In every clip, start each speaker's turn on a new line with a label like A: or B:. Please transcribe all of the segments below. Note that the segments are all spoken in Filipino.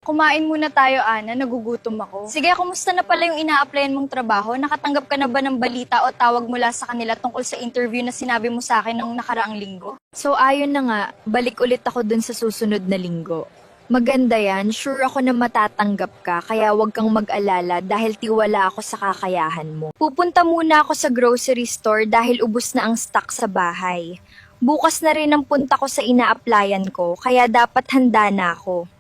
A: Kumain muna tayo, Ana. Nagugutom ako. Sige, kumusta na pala yung ina-applyan mong trabaho? Nakatanggap ka na ba ng balita o tawag mula sa kanila tungkol sa interview na sinabi mo sa akin nung nakaraang linggo?
B: So ayun na nga, balik ulit ako dun sa susunod na linggo. Maganda yan, sure ako na matatanggap ka, kaya wag kang mag-alala dahil tiwala ako sa kakayahan mo. Pupunta muna ako sa grocery store dahil ubos na ang stock sa bahay. Bukas na rin ang punta ko sa ina-applyan ko, kaya dapat handa na ako.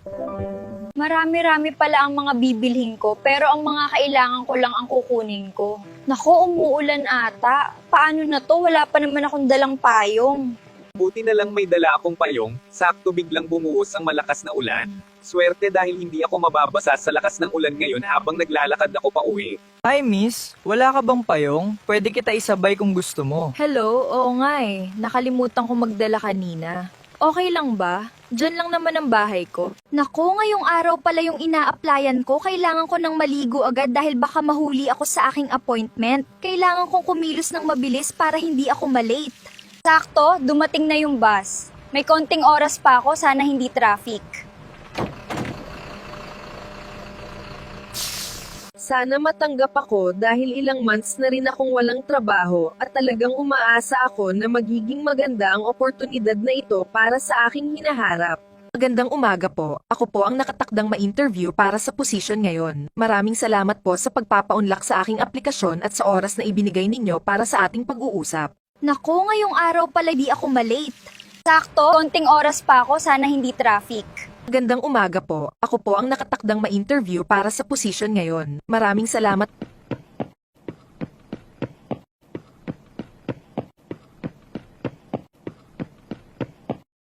A: Marami-rami pala ang mga bibilhin ko, pero ang mga kailangan ko lang ang kukunin ko. Nako, umuulan ata. Paano na to? Wala pa naman akong dalang payong.
C: Buti na lang may dala akong payong, sakto biglang bumuhos ang malakas na ulan. Swerte dahil hindi ako mababasa sa lakas ng ulan ngayon habang naglalakad ako pa uwi.
D: Hi miss, wala ka bang payong? Pwede kita isabay kung gusto mo.
B: Hello, oo nga eh. Nakalimutan ko magdala kanina. Okay lang ba? Diyan lang naman ang bahay ko.
A: Nako, ngayong araw pala yung ina-applyan ko. Kailangan ko nang maligo agad dahil baka mahuli ako sa aking appointment. Kailangan kong kumilos ng mabilis para hindi ako malate. Sakto, dumating na yung bus. May konting oras pa ako, sana hindi traffic.
E: Sana matanggap ako dahil ilang months na rin akong walang trabaho at talagang umaasa ako na magiging maganda ang oportunidad na ito para sa aking hinaharap.
F: Magandang umaga po. Ako po ang nakatakdang ma-interview para sa posisyon ngayon. Maraming salamat po sa pagpapaunlak sa aking aplikasyon at sa oras na ibinigay ninyo para sa ating pag-uusap.
A: Nako, ngayong araw pala di ako malate. Sakto, konting oras pa ako, sana hindi traffic.
F: Magandang umaga po. Ako po ang nakatakdang ma-interview para sa posisyon ngayon. Maraming salamat.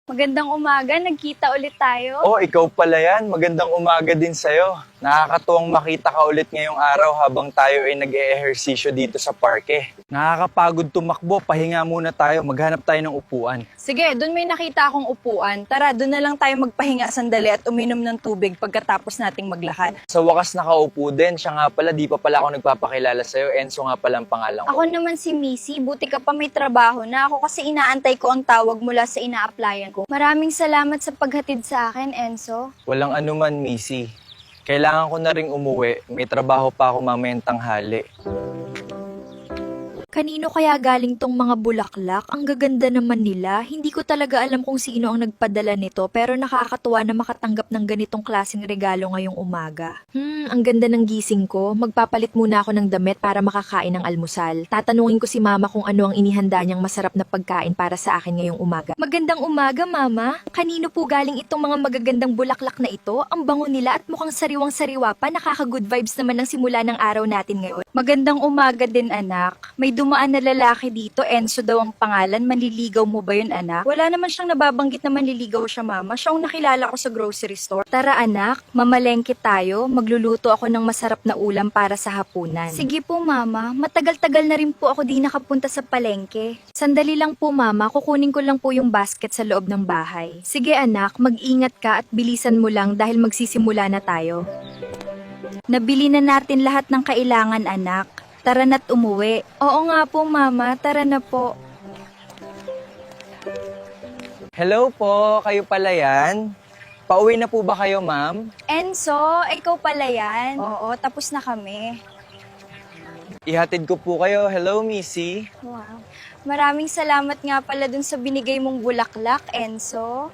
A: Magandang umaga, nagkita ulit tayo.
D: Oh, ikaw pala yan. Magandang umaga din sa'yo. Nakakatuwang makita ka ulit ngayong araw habang tayo ay nag-e-ehersisyo dito sa parke. Nakakapagod tumakbo. Pahinga muna tayo. Maghanap tayo ng upuan.
A: Sige, doon may nakita akong upuan. Tara, doon na lang tayo magpahinga sandali at uminom ng tubig pagkatapos nating maglakad.
D: Sa wakas nakaupo din. Siya nga pala, di pa pala ako nagpapakilala sa'yo. Enzo nga pala ang pangalan ko.
A: Ako naman si Missy, buti ka pa may trabaho na ako kasi inaantay ko ang tawag mula sa ina-applyan ko. Maraming salamat sa paghatid sa akin, Enzo.
D: Walang anuman, Missy. Kailangan ko na ring umuwi. May trabaho pa ako mamayang tanghali.
B: Kanino kaya galing tong mga bulaklak? Ang gaganda naman nila. Hindi ko talaga alam kung sino ang nagpadala nito pero nakakatuwa na makatanggap ng ganitong klaseng regalo ngayong umaga. Ang ganda ng gising ko. Magpapalit muna ako ng damit para makakain ng almusal. Tatanungin ko si mama kung ano ang inihanda niyang masarap na pagkain para sa akin ngayong umaga. Magandang umaga, mama. Kanino po galing itong mga magagandang bulaklak na ito? Ang bango nila at mukhang sariwang-sariwa pa. Nakaka-good vibes naman ng simula ng araw natin ngayon.
A: Magandang umaga din, anak. May dumaan na lalaki dito, Enzo daw ang pangalan. Manliligaw mo ba yun, anak? Wala naman siyang nababanggit na manliligaw siya, mama. Siya ang nakilala ko sa grocery store.
B: Tara anak, mamalengke tayo. Magluluto ako ng masarap na ulam para sa hapunan.
A: Sige po, mama. Matagal-tagal na rin po ako di nakapunta sa palengke.
B: Sandali lang po mama, kukunin ko lang po yung basket sa loob ng bahay. Sige anak, mag-ingat ka at bilisan mo lang dahil magsisimula na tayo.
A: Nabili na natin lahat ng kailangan, anak. Tara na't umuwi. Oo nga po, mama. Tara na po.
D: Hello po, kayo pala yan? Pauwi na po ba kayo, ma'am?
A: Enzo, ikaw pala yan? Oo, tapos na kami.
D: Ihatid ko po kayo. Hello, Missy.
A: Wow. Maraming salamat nga pala dun sa binigay mong bulaklak, Enzo.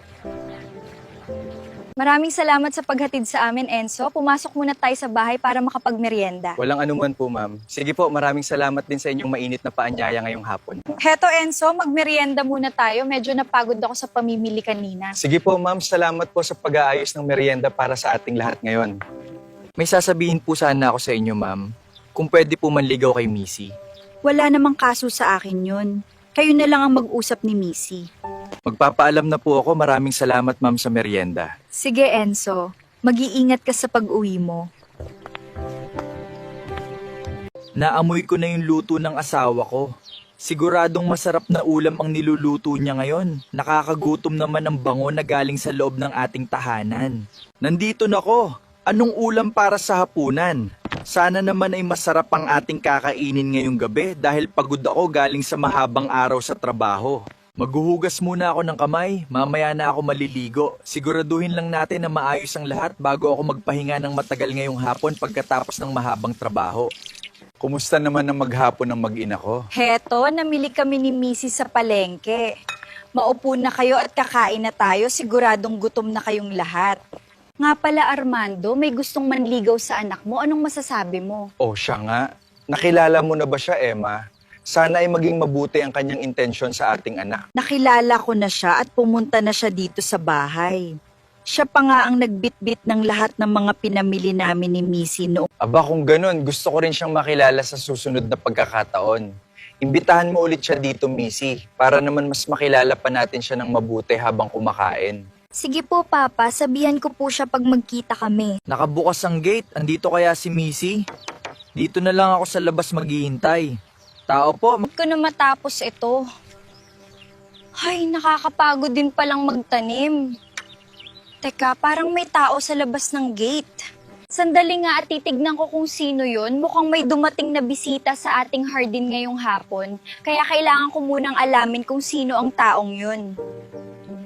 A: Maraming salamat sa paghatid sa amin, Enzo. Pumasok muna tayo sa bahay para makapagmeryenda.
D: Walang anuman po, ma'am. Sige po, maraming salamat din sa inyong mainit na paanyaya ngayong hapon.
A: Heto, Enzo, magmeryenda muna tayo. Medyo napagod ako sa pamimili kanina.
D: Sige po, ma'am. Salamat po sa pag-aayos ng merienda para sa ating lahat ngayon. May sasabihin po sana ako sa inyo, ma'am. Kung pwede po manligaw kay Missy.
A: Wala namang kaso sa akin yun. Kayo na lang ang mag-usap ni Missy.
D: Magpapaalam na po ako. Maraming salamat, ma'am, sa merienda.
B: Sige Enzo, mag-iingat ka sa pag-uwi mo.
D: Naamoy ko na yung luto ng asawa ko. Siguradong masarap na ulam ang niluluto niya ngayon. Nakakagutom naman ang bango na galing sa loob ng ating tahanan. Nandito na ko. Anong ulam para sa hapunan? Sana naman ay masarap ang ating kakainin ngayong gabi dahil pagod ako galing sa mahabang araw sa trabaho. Maghuhugas muna ako ng kamay, mamaya na ako maliligo. Siguraduhin lang natin na maayos ang lahat bago ako magpahinga ng matagal ngayong hapon pagkatapos ng mahabang trabaho.
G: Kumusta naman ang maghapon ng mag-ina ko?
B: Heto, namili kami ni Mrs. sa palengke. Maupo na kayo at kakain na tayo, siguradong gutom na kayong lahat. Nga pala Armando, may gustong manligaw sa anak mo, anong masasabi mo?
G: Oh, siya nga. Nakilala mo na ba siya, Emma? Sana ay maging mabuti ang kanyang intensyon sa ating anak.
B: Nakilala ko na siya at pumunta na siya dito sa bahay. Siya pa nga ang nagbitbit ng lahat ng mga pinamili namin ni Missy noong.
G: Aba, kung ganun, gusto ko rin siyang makilala sa susunod na pagkakataon. Imbitahan mo ulit siya dito, Missy, para naman mas makilala pa natin siya ng mabuti habang kumakain.
A: Sige po, Papa. Sabihan ko po siya pag magkita kami.
D: Nakabukas ang gate, andito kaya si Missy? Dito na lang ako sa labas maghihintay. Tao po,
A: Ko na matapos ito. Ay, nakakapagod din palang magtanim. Teka, parang may tao sa labas ng gate. Sandali nga at titignan ko kung sino yon. Mukhang may dumating na bisita sa ating hardin ngayong hapon. Kaya kailangan ko munang alamin kung sino ang taong yun.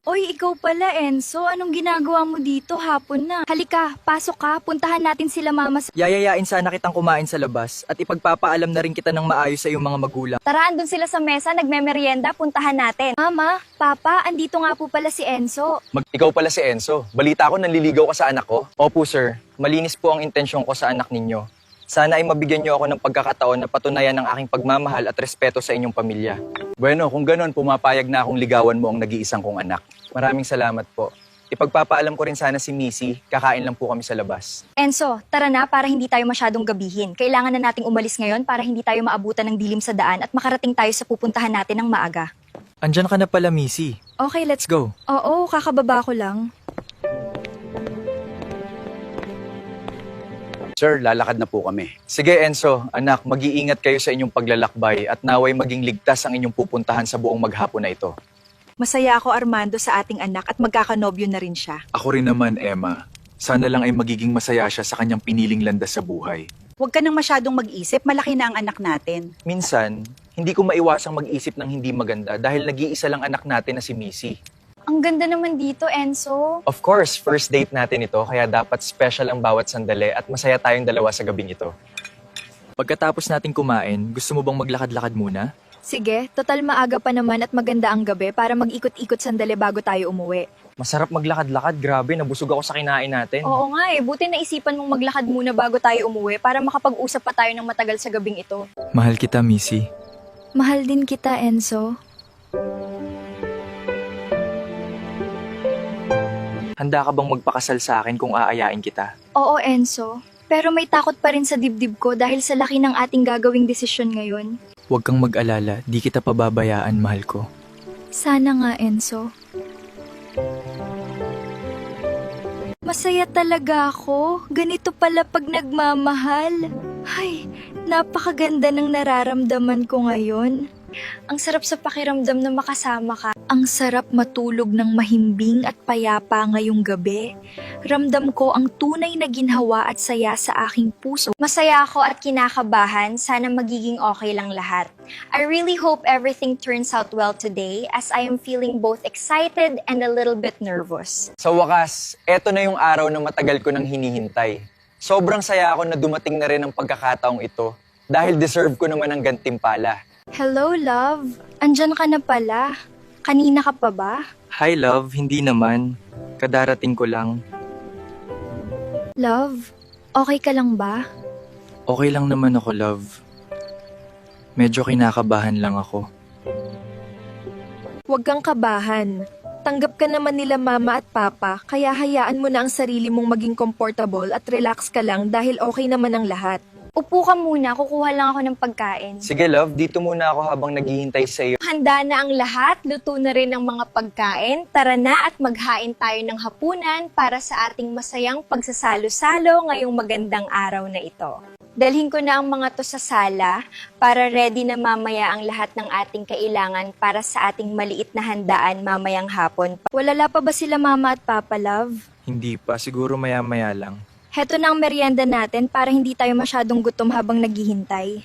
B: Oy, ikaw pala Enzo, anong ginagawa mo dito hapon na?
A: Halika, pasok ka. Puntahan natin sila mama sa...
D: yayayain sana kitang kumain sa labas at ipagpapaalam na rin kita ng maayos sa iyong mga magulang.
A: Tara, andun sila sa mesa, nagmemeryenda. Puntahan natin. Mama, Papa, andito nga po pala si Enzo.
G: Ikaw pala si Enzo. Balita ko nanliligaw ka sa anak ko. Opo, sir. Malinis po ang intensyon ko sa anak ninyo. Sana ay mabigyan niyo ako ng pagkakataon na patunayan ang aking pagmamahal at respeto sa inyong pamilya. Bueno, kung ganon, pumapayag na akong ligawan mo ang nag-iisang kong anak. Maraming salamat po. Ipagpapaalam ko rin sana si Missy, kakain lang po kami sa labas.
A: Enzo, tara na para hindi tayo masyadong gabihin. Kailangan na nating umalis ngayon para hindi tayo maabutan ng dilim sa daan at makarating tayo sa pupuntahan natin ng maaga.
D: Andyan ka na pala, Missy.
B: Okay,
D: Let's go.
B: Oo, kakababa ko lang.
G: Sir, lalakad na po kami. Sige, Enzo, anak, mag-iingat kayo sa inyong paglalakbay at naway maging ligtas ang inyong pupuntahan sa buong maghapon na ito.
B: Masaya ako Armando sa ating anak at magkakanobyo na rin siya.
H: Ako rin naman, Emma. Sana lang ay magiging masaya siya sa kanyang piniling landas sa buhay.
I: Huwag ka nang masyadong mag-isip, malaki na ang anak natin.
G: Minsan, hindi ko maiwasang mag-isip ng hindi maganda dahil nag-iisa lang anak natin na si Missy.
A: Ang ganda naman dito, Enzo.
G: Of course, first date natin ito, kaya dapat special ang bawat sandali at masaya tayong dalawa sa gabing ito.
D: Pagkatapos nating kumain, gusto mo bang maglakad-lakad muna?
B: Sige, total maaga pa naman at maganda ang gabi para mag-ikot-ikot sandali bago tayo umuwi.
G: Masarap maglakad-lakad, grabe, nabusog ako sa kinain natin.
A: Oo nga eh, buti naisipan mong maglakad muna bago tayo umuwi para makapag-usap pa tayo ng matagal sa gabing ito.
D: Mahal kita, Missy.
B: Mahal din kita, Enzo.
D: Handa ka bang magpakasal sa akin kung aayain kita?
A: Oo, Enzo. Pero may takot pa rin sa dibdib ko dahil sa laki ng ating gagawing desisyon ngayon.
D: Huwag kang mag-alala, di kita pababayaan, mahal ko.
B: Sana nga, Enzo. Masaya talaga ako. Ganito pala pag nagmamahal. Ay, napakaganda ng nararamdaman ko ngayon.
A: Ang sarap sa pakiramdam na makasama ka.
B: Ang sarap matulog ng mahimbing at payapa ngayong gabi. Ramdam ko ang tunay na ginhawa at saya sa aking puso.
A: Masaya ako at kinakabahan. Sana magiging okay lang lahat. I really hope everything turns out well today as I am feeling both excited and a little bit nervous.
G: Sa wakas, eto na yung araw na matagal ko nang hinihintay. Sobrang saya ako na dumating na rin ang pagkakataong ito dahil deserve ko naman ang gantimpala.
B: Hello, love. Andyan ka na pala. Kanina ka pa ba?
D: Hi, love. Hindi naman. Kadarating ko lang.
B: Love, okay ka lang ba?
D: Okay lang naman ako, love. Medyo kinakabahan lang ako.
E: Huwag kang kabahan. Tanggap ka naman nila mama at papa, kaya hayaan mo na ang sarili mong maging comfortable at relax ka lang dahil okay naman ang lahat.
A: Upo ka muna, kukuha lang ako ng pagkain.
G: Sige love, dito muna ako habang naghihintay sa iyo.
A: Handa na ang lahat, luto na rin ang mga pagkain. Tara na at maghain tayo ng hapunan para sa ating masayang pagsasalo-salo ngayong magandang araw na ito. Dalhin ko na ang mga to sa sala para ready na mamaya ang lahat ng ating kailangan para sa ating maliit na handaan mamayang hapon.
B: Walala pa ba sila mama at papa, love?
D: Hindi pa. Siguro maya-maya lang.
B: Heto na ang merienda natin para hindi tayo masyadong gutom habang naghihintay.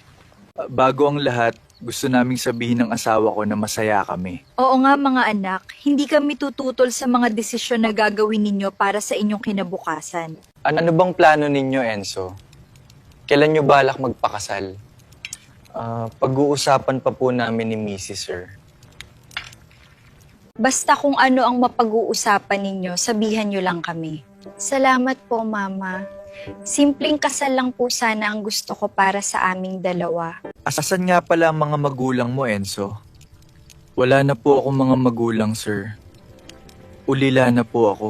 D: Bago ang lahat,
H: Gusto naming sabihin ng asawa ko na masaya kami.
B: Oo nga mga anak, hindi kami tututol sa mga desisyon na gagawin ninyo para sa inyong kinabukasan.
G: Ano bang plano ninyo, Enzo? Kailan nyo balak magpakasal? Pag-uusapan pa po namin ni Mrs. Sir.
B: Basta kung ano ang mapag-uusapan ninyo, sabihan nyo lang kami.
A: Salamat po, Mama. Simpleng kasal lang po sana ang gusto ko para sa aming dalawa.
D: Asan nga pala ang mga magulang mo, Enzo? Wala na po akong mga magulang, sir. Ulila na po ako.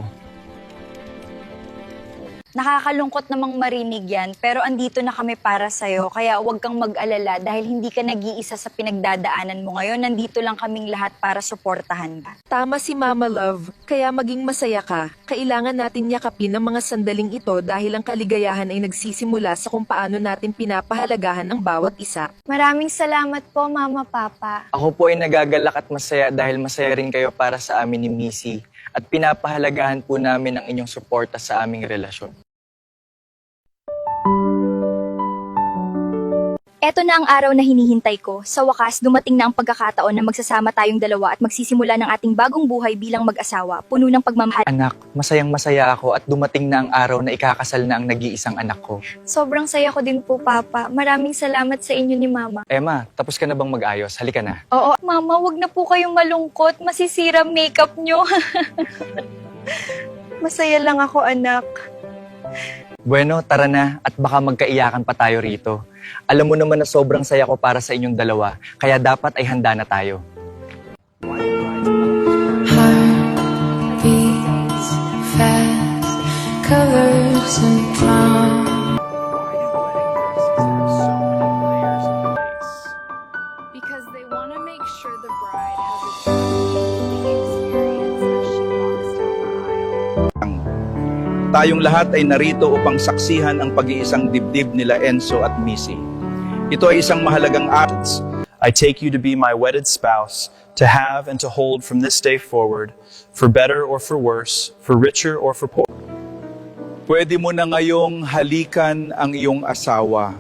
B: Nakakalungkot namang marinig yan, pero andito na kami para sa'yo, kaya huwag kang mag-alala dahil hindi ka nag-iisa sa pinagdadaanan mo ngayon. Nandito lang kaming lahat para suportahan ka.
E: Tama si Mama Love, kaya maging masaya ka. Kailangan natin yakapin ang mga sandaling ito dahil ang kaligayahan ay nagsisimula sa kung paano natin pinapahalagahan ang bawat isa.
A: Maraming salamat po, Mama, Papa.
G: Ako po ay nagagalak at masaya dahil masaya rin kayo para sa amin ni Missy at pinapahalagahan po namin ang inyong suporta sa aming relasyon.
A: Eto na ang araw na hinihintay ko. Sa wakas, dumating na ang pagkakataon na magsasama tayong dalawa at magsisimula ng ating bagong buhay bilang mag-asawa, puno ng pagmamahal.
G: Anak, masayang masaya ako at dumating na ang araw na ikakasal na ang nag-iisang anak ko.
A: Sobrang saya ko din po, Papa. Maraming salamat sa inyo ni Mama.
G: Emma, tapos ka na bang mag-ayos? Halika na.
A: Oo, Mama, wag na po kayong malungkot. Masisira makeup nyo. Masaya lang ako, anak.
G: Bueno, tara na at baka magkaiyakan pa tayo rito. Alam mo naman na sobrang saya ko para sa inyong dalawa, kaya dapat ay handa na tayo.
J: Beats fast, colors and drum.
K: Because they want to make sure the bride has a truly experience as she walks down the aisle.
L: Tayong lahat ay narito upang saksihan ang pag-iisang dibdib nila Enzo at Missy. Ito ay isang mahalagang acts.
M: I take you to be my wedded spouse, to have and to hold from this day forward, for better or for worse, for richer or for poor.
L: Pwede mo na ngayong halikan ang iyong asawa.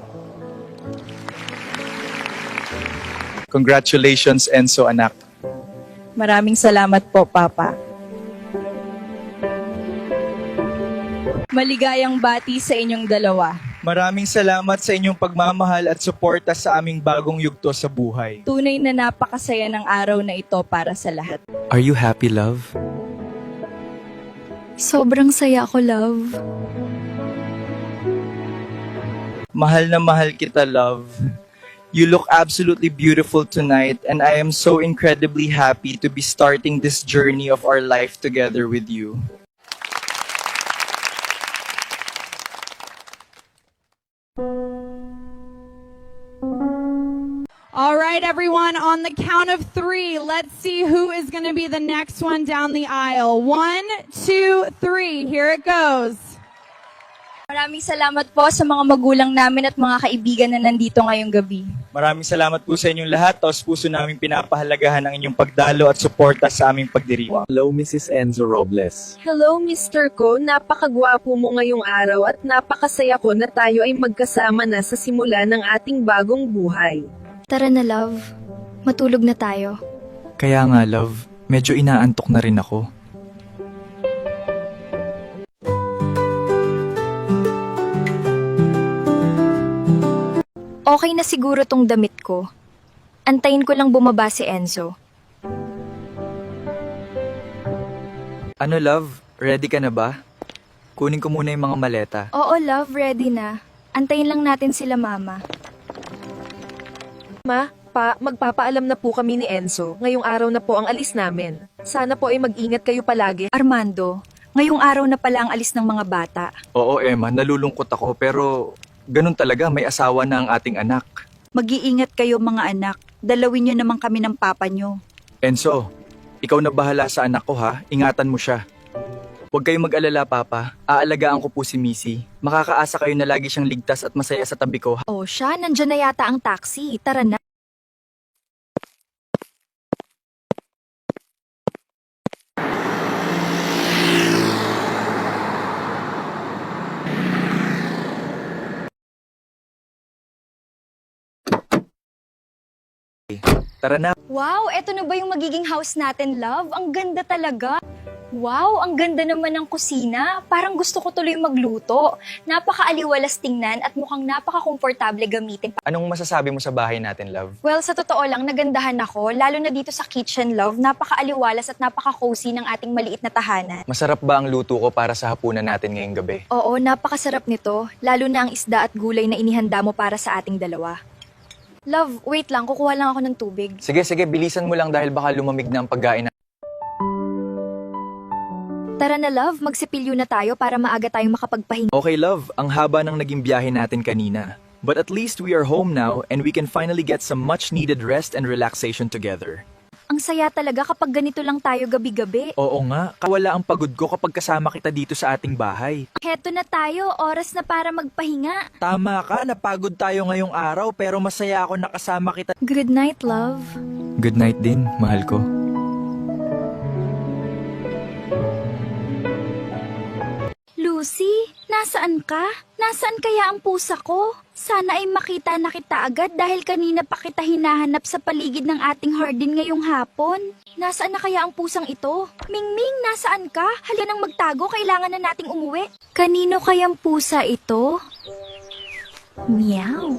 L: Congratulations, Enzo, anak.
I: Maraming salamat po, Papa. Maligayang bati sa inyong dalawa.
D: Maraming salamat sa inyong pagmamahal at suporta sa aming bagong yugto sa buhay.
I: Tunay na napakasaya ng araw na ito para sa lahat.
H: Are you happy, love?
A: Sobrang saya ko, love.
D: Mahal na mahal kita, love. You look absolutely beautiful tonight and I am so incredibly happy to be starting this journey of our life together with you.
K: All right, everyone, on the count of 3, let's see who is going to be the next one down the aisle. 1, 2, 3. Here it goes.
A: Maraming salamat po sa mga magulang namin at mga kaibigan na nandito ngayong gabi.
D: Maraming salamat po sa inyong lahat. Taos puso namin pinapahalagahan ang inyong pagdalo at suporta sa aming pagdiriwang.
C: Hello, Mrs. Enzo Robles.
E: Hello, Mr. Ko. Napakagwapo mo ngayong araw at napakasaya ko na tayo ay magkasama na sa simula ng ating bagong buhay.
A: Tara na, love. Matulog na tayo.
H: Kaya nga, love, medyo inaantok na rin ako.
A: Okay na siguro tong damit ko. Antayin ko lang bumaba si Enzo.
D: Ano, love? Ready ka na ba? Kunin ko muna yung mga maleta.
A: Oo, love, ready na. Antayin lang natin sila, Mama.
E: Ma, Pa, magpapaalam na po kami ni Enzo. Ngayong araw na po ang alis namin. Sana po ay mag-ingat kayo palagi.
B: Armando, ngayong araw na pala ang alis ng mga bata.
H: Oo, Emma, nalulungkot ako pero ganun talaga, may asawa na ang ating anak.
I: Mag-iingat kayo mga anak. Dalawin niyo naman kami ng papa niyo.
H: Enzo, ikaw na bahala sa anak ko ha, ingatan mo siya. Huwag kayong mag-alala, Papa. Aalagaan ko po si Missy. Makakaasa kayo na lagi siyang ligtas at masaya sa tabi ko.
A: Oh, siya, nandyan na yata ang taxi. Tara na.
H: Tara na.
A: Wow, eto na ba yung magiging house natin, love? Ang ganda talaga. Wow, ang ganda naman ng kusina. Parang gusto ko tuloy magluto. Napaka-aliwalas tingnan at mukhang napaka-komportable gamitin.
G: Anong masasabi mo sa bahay natin, love?
A: Well, sa totoo lang, nagandahan ako. Lalo na dito sa kitchen, love. Napaka-aliwalas at napaka-cozy ng ating maliit na tahanan.
G: Masarap ba ang luto ko para sa hapunan natin ngayong gabi?
B: Oo, napakasarap nito. Lalo na ang isda at gulay na inihanda mo para sa ating dalawa.
A: Love, wait lang. Kukuha lang ako ng tubig.
G: Sige, bilisan mo lang dahil baka lumamig na ang pagkain.
B: Tara na love, magsipilyo na tayo para maaga tayong makapagpahinga.
H: Okay love, ang haba ng naging biyahe natin kanina. But at least we are home now and we can finally get some much needed rest and relaxation together.
B: Ang saya talaga kapag ganito lang tayo gabi-gabi.
H: Oo nga, kawala ang pagod ko kapag kasama kita dito sa ating bahay.
A: Heto na tayo. Oras na para magpahinga.
H: Tama ka, napagod tayo ngayong araw pero masaya ako nakasama kita.
B: Good night, love.
H: Good night din, mahal ko.
A: Lucy, nasaan ka? Nasaan kaya ang pusa ko? Sana ay makita na kita agad dahil kanina pa kita hinahanap sa paligid ng ating hardin ngayong hapon. Nasaan na kaya ang pusang ito? Mingming, nasaan ka? Halika nang magtago, kailangan na nating umuwi. Kanino kayang pusa ito? Meow.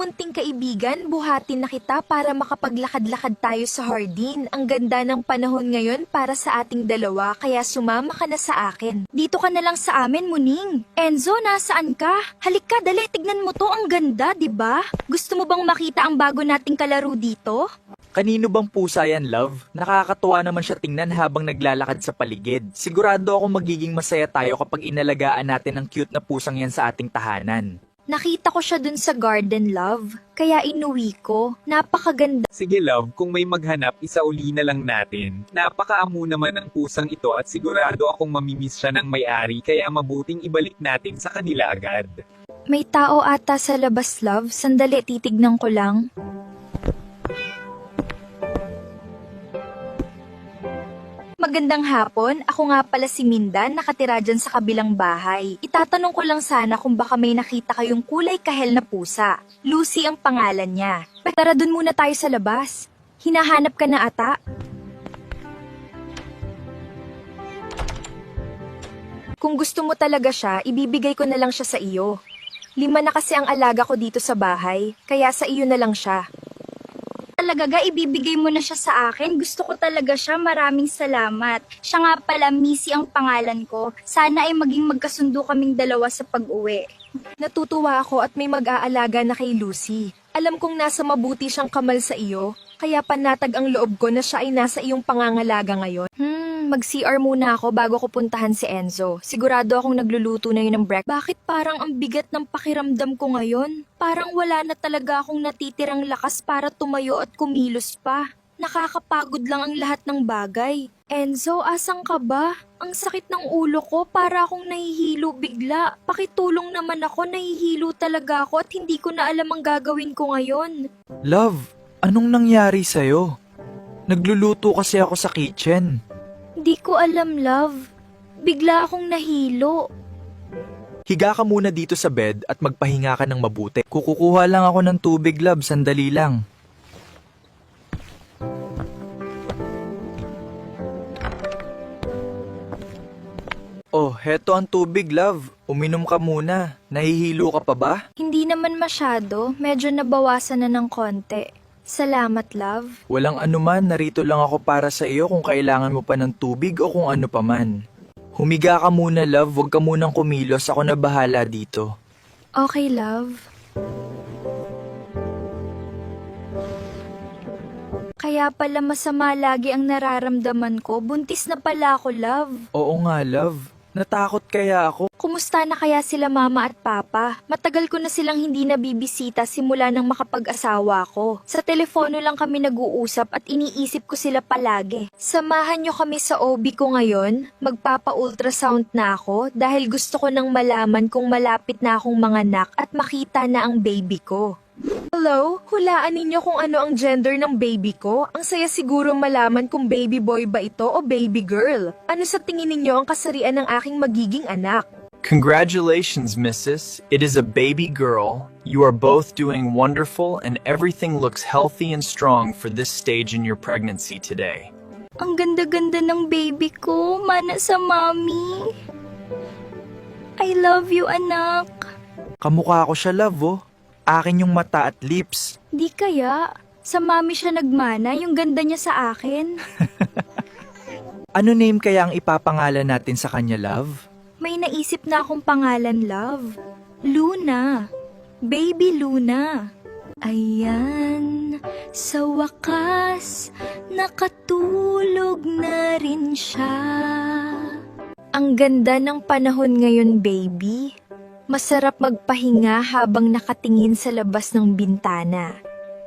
B: Munting kaibigan, buhatin na kita para makapaglakad-lakad tayo sa hardin. Ang ganda ng panahon ngayon para sa ating dalawa, kaya sumama ka na sa akin.
A: Dito ka na lang sa amin, Muning. Enzo, nasaan ka? Halika, dali, tignan mo to. Ang ganda, di ba? Gusto mo bang makita ang bago nating kalaro dito?
H: Kanino bang pusa yan, love? Nakakatuwa naman siya tingnan habang naglalakad sa paligid. Sigurado ako magiging masaya tayo kapag inalagaan natin ang cute na pusang yan sa ating tahanan.
B: Nakita ko siya dun sa garden, love. Kaya inuwi ko. Napakaganda.
C: Sige love, kung may maghanap, isauli na lang natin. Napakaamo naman ang pusang ito at sigurado akong mamimiss siya ng may-ari kaya mabuting ibalik natin sa kanila agad.
B: May tao ata sa labas, love. Sandali, titignan ko lang. Magandang hapon, ako nga pala si Mindan, nakatira dyan sa kabilang bahay. Itatanong ko lang sana kung baka may nakita kayong kulay kahel na pusa. Lucy ang pangalan niya. Tara dun muna tayo sa labas. Hinahanap ka na ata? Kung gusto mo talaga siya, ibibigay ko na lang siya sa iyo. 5 na kasi ang alaga ko dito sa bahay, kaya sa iyo na lang siya.
A: Talaga, ibibigay mo na siya sa akin. Gusto ko talaga siya. Maraming salamat. Siya nga pala, Missy ang pangalan ko. Sana ay maging magkasundo kaming dalawa sa pag-uwi.
B: Natutuwa ako at may mag-aalaga na kay Lucy. Alam kong nasa mabuti siyang kamal sa iyo, kaya panatag ang loob ko na siya ay nasa iyong pangangalaga ngayon. Mag-CR muna ako bago ko puntahan si Enzo. Sigurado akong nagluluto na yun ng breakfast. Bakit parang ang bigat ng pakiramdam ko ngayon? Parang wala na talaga akong natitirang lakas para tumayo at kumilos pa. Nakakapagod lang ang lahat ng bagay. Enzo, asan ka ba? Ang sakit ng ulo ko, para akong nahihilo bigla. Pakitulong naman ako, nahihilo talaga ako at hindi ko na alam ang gagawin ko ngayon.
H: Love, anong nangyari sa'yo? Nagluluto kasi ako sa kitchen.
A: Di ko alam, love. Bigla akong nahilo.
H: Higa ka muna dito sa bed at magpahinga ka ng mabuti. Kukuha lang ako ng tubig, love. Sandali lang. Oh, heto ang tubig, love. Uminom ka muna. Nahihilo ka pa ba?
B: Hindi naman masyado, medyo nabawasan na ng konti. Salamat, love.
H: Walang anuman, narito lang ako para sa iyo kung kailangan mo pa ng tubig o kung ano pa man. Humiga ka muna, love. Huwag ka munang kumilos. Ako na bahala dito.
B: Okay, love. Kaya pala masama lagi ang nararamdaman ko. Buntis na pala ako, love.
H: Oo nga, love. Natakot kaya ako.
B: Kumusta na kaya sila mama at papa? Matagal ko na silang hindi nabibisita simula nang makapag-asawa ko. Sa telepono lang kami nag-uusap at iniisip ko sila palagi. Samahan nyo kami sa OB ko ngayon. Magpapa-ultrasound na ako dahil gusto ko nang malaman kung malapit na akong manganak at makita na ang baby ko. Hello? Hulaan ninyo kung ano ang gender ng baby ko? Ang saya siguro malaman kung baby boy ba ito o baby girl. Ano sa tingin ninyo ang kasarian ng aking magiging anak?
M: Congratulations, Mrs. It is a baby girl. You are both doing wonderful and everything looks healthy and strong for this stage in your pregnancy today.
A: Ang ganda-ganda ng baby ko, mana sa mami. I love you, anak.
D: Kamukha ko siya, love, oh. Akin yung mata at lips.
A: Di kaya, sa mami siya nagmana, yung ganda niya sa akin.
D: Ano name kaya ang ipapangalan natin sa kanya, love?
A: May naisip na akong pangalan, love. Luna. Baby Luna. Ayan, sa wakas, nakatulog na rin siya. Ang ganda ng panahon ngayon, baby. Masarap magpahinga habang nakatingin sa labas ng bintana.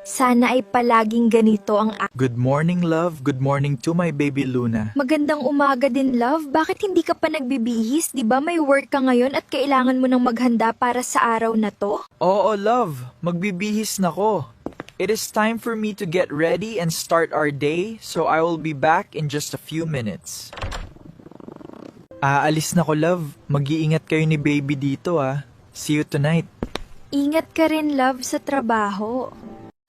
A: Sana ay palaging ganito ang
D: Good morning, love. Good morning to my baby Luna.
A: Magandang umaga din, love. Bakit hindi ka pa nagbibihis? Di ba may work ka ngayon at kailangan mo nang maghanda para sa araw na to?
D: Oo, love. Magbibihis na ko. It is time for me to get ready and start our day, so I will be back in just a few minutes. Aalis na ko, love. Mag-iingat kayo ni baby dito, ah. See you tonight.
A: Ingat ka rin, love, sa trabaho.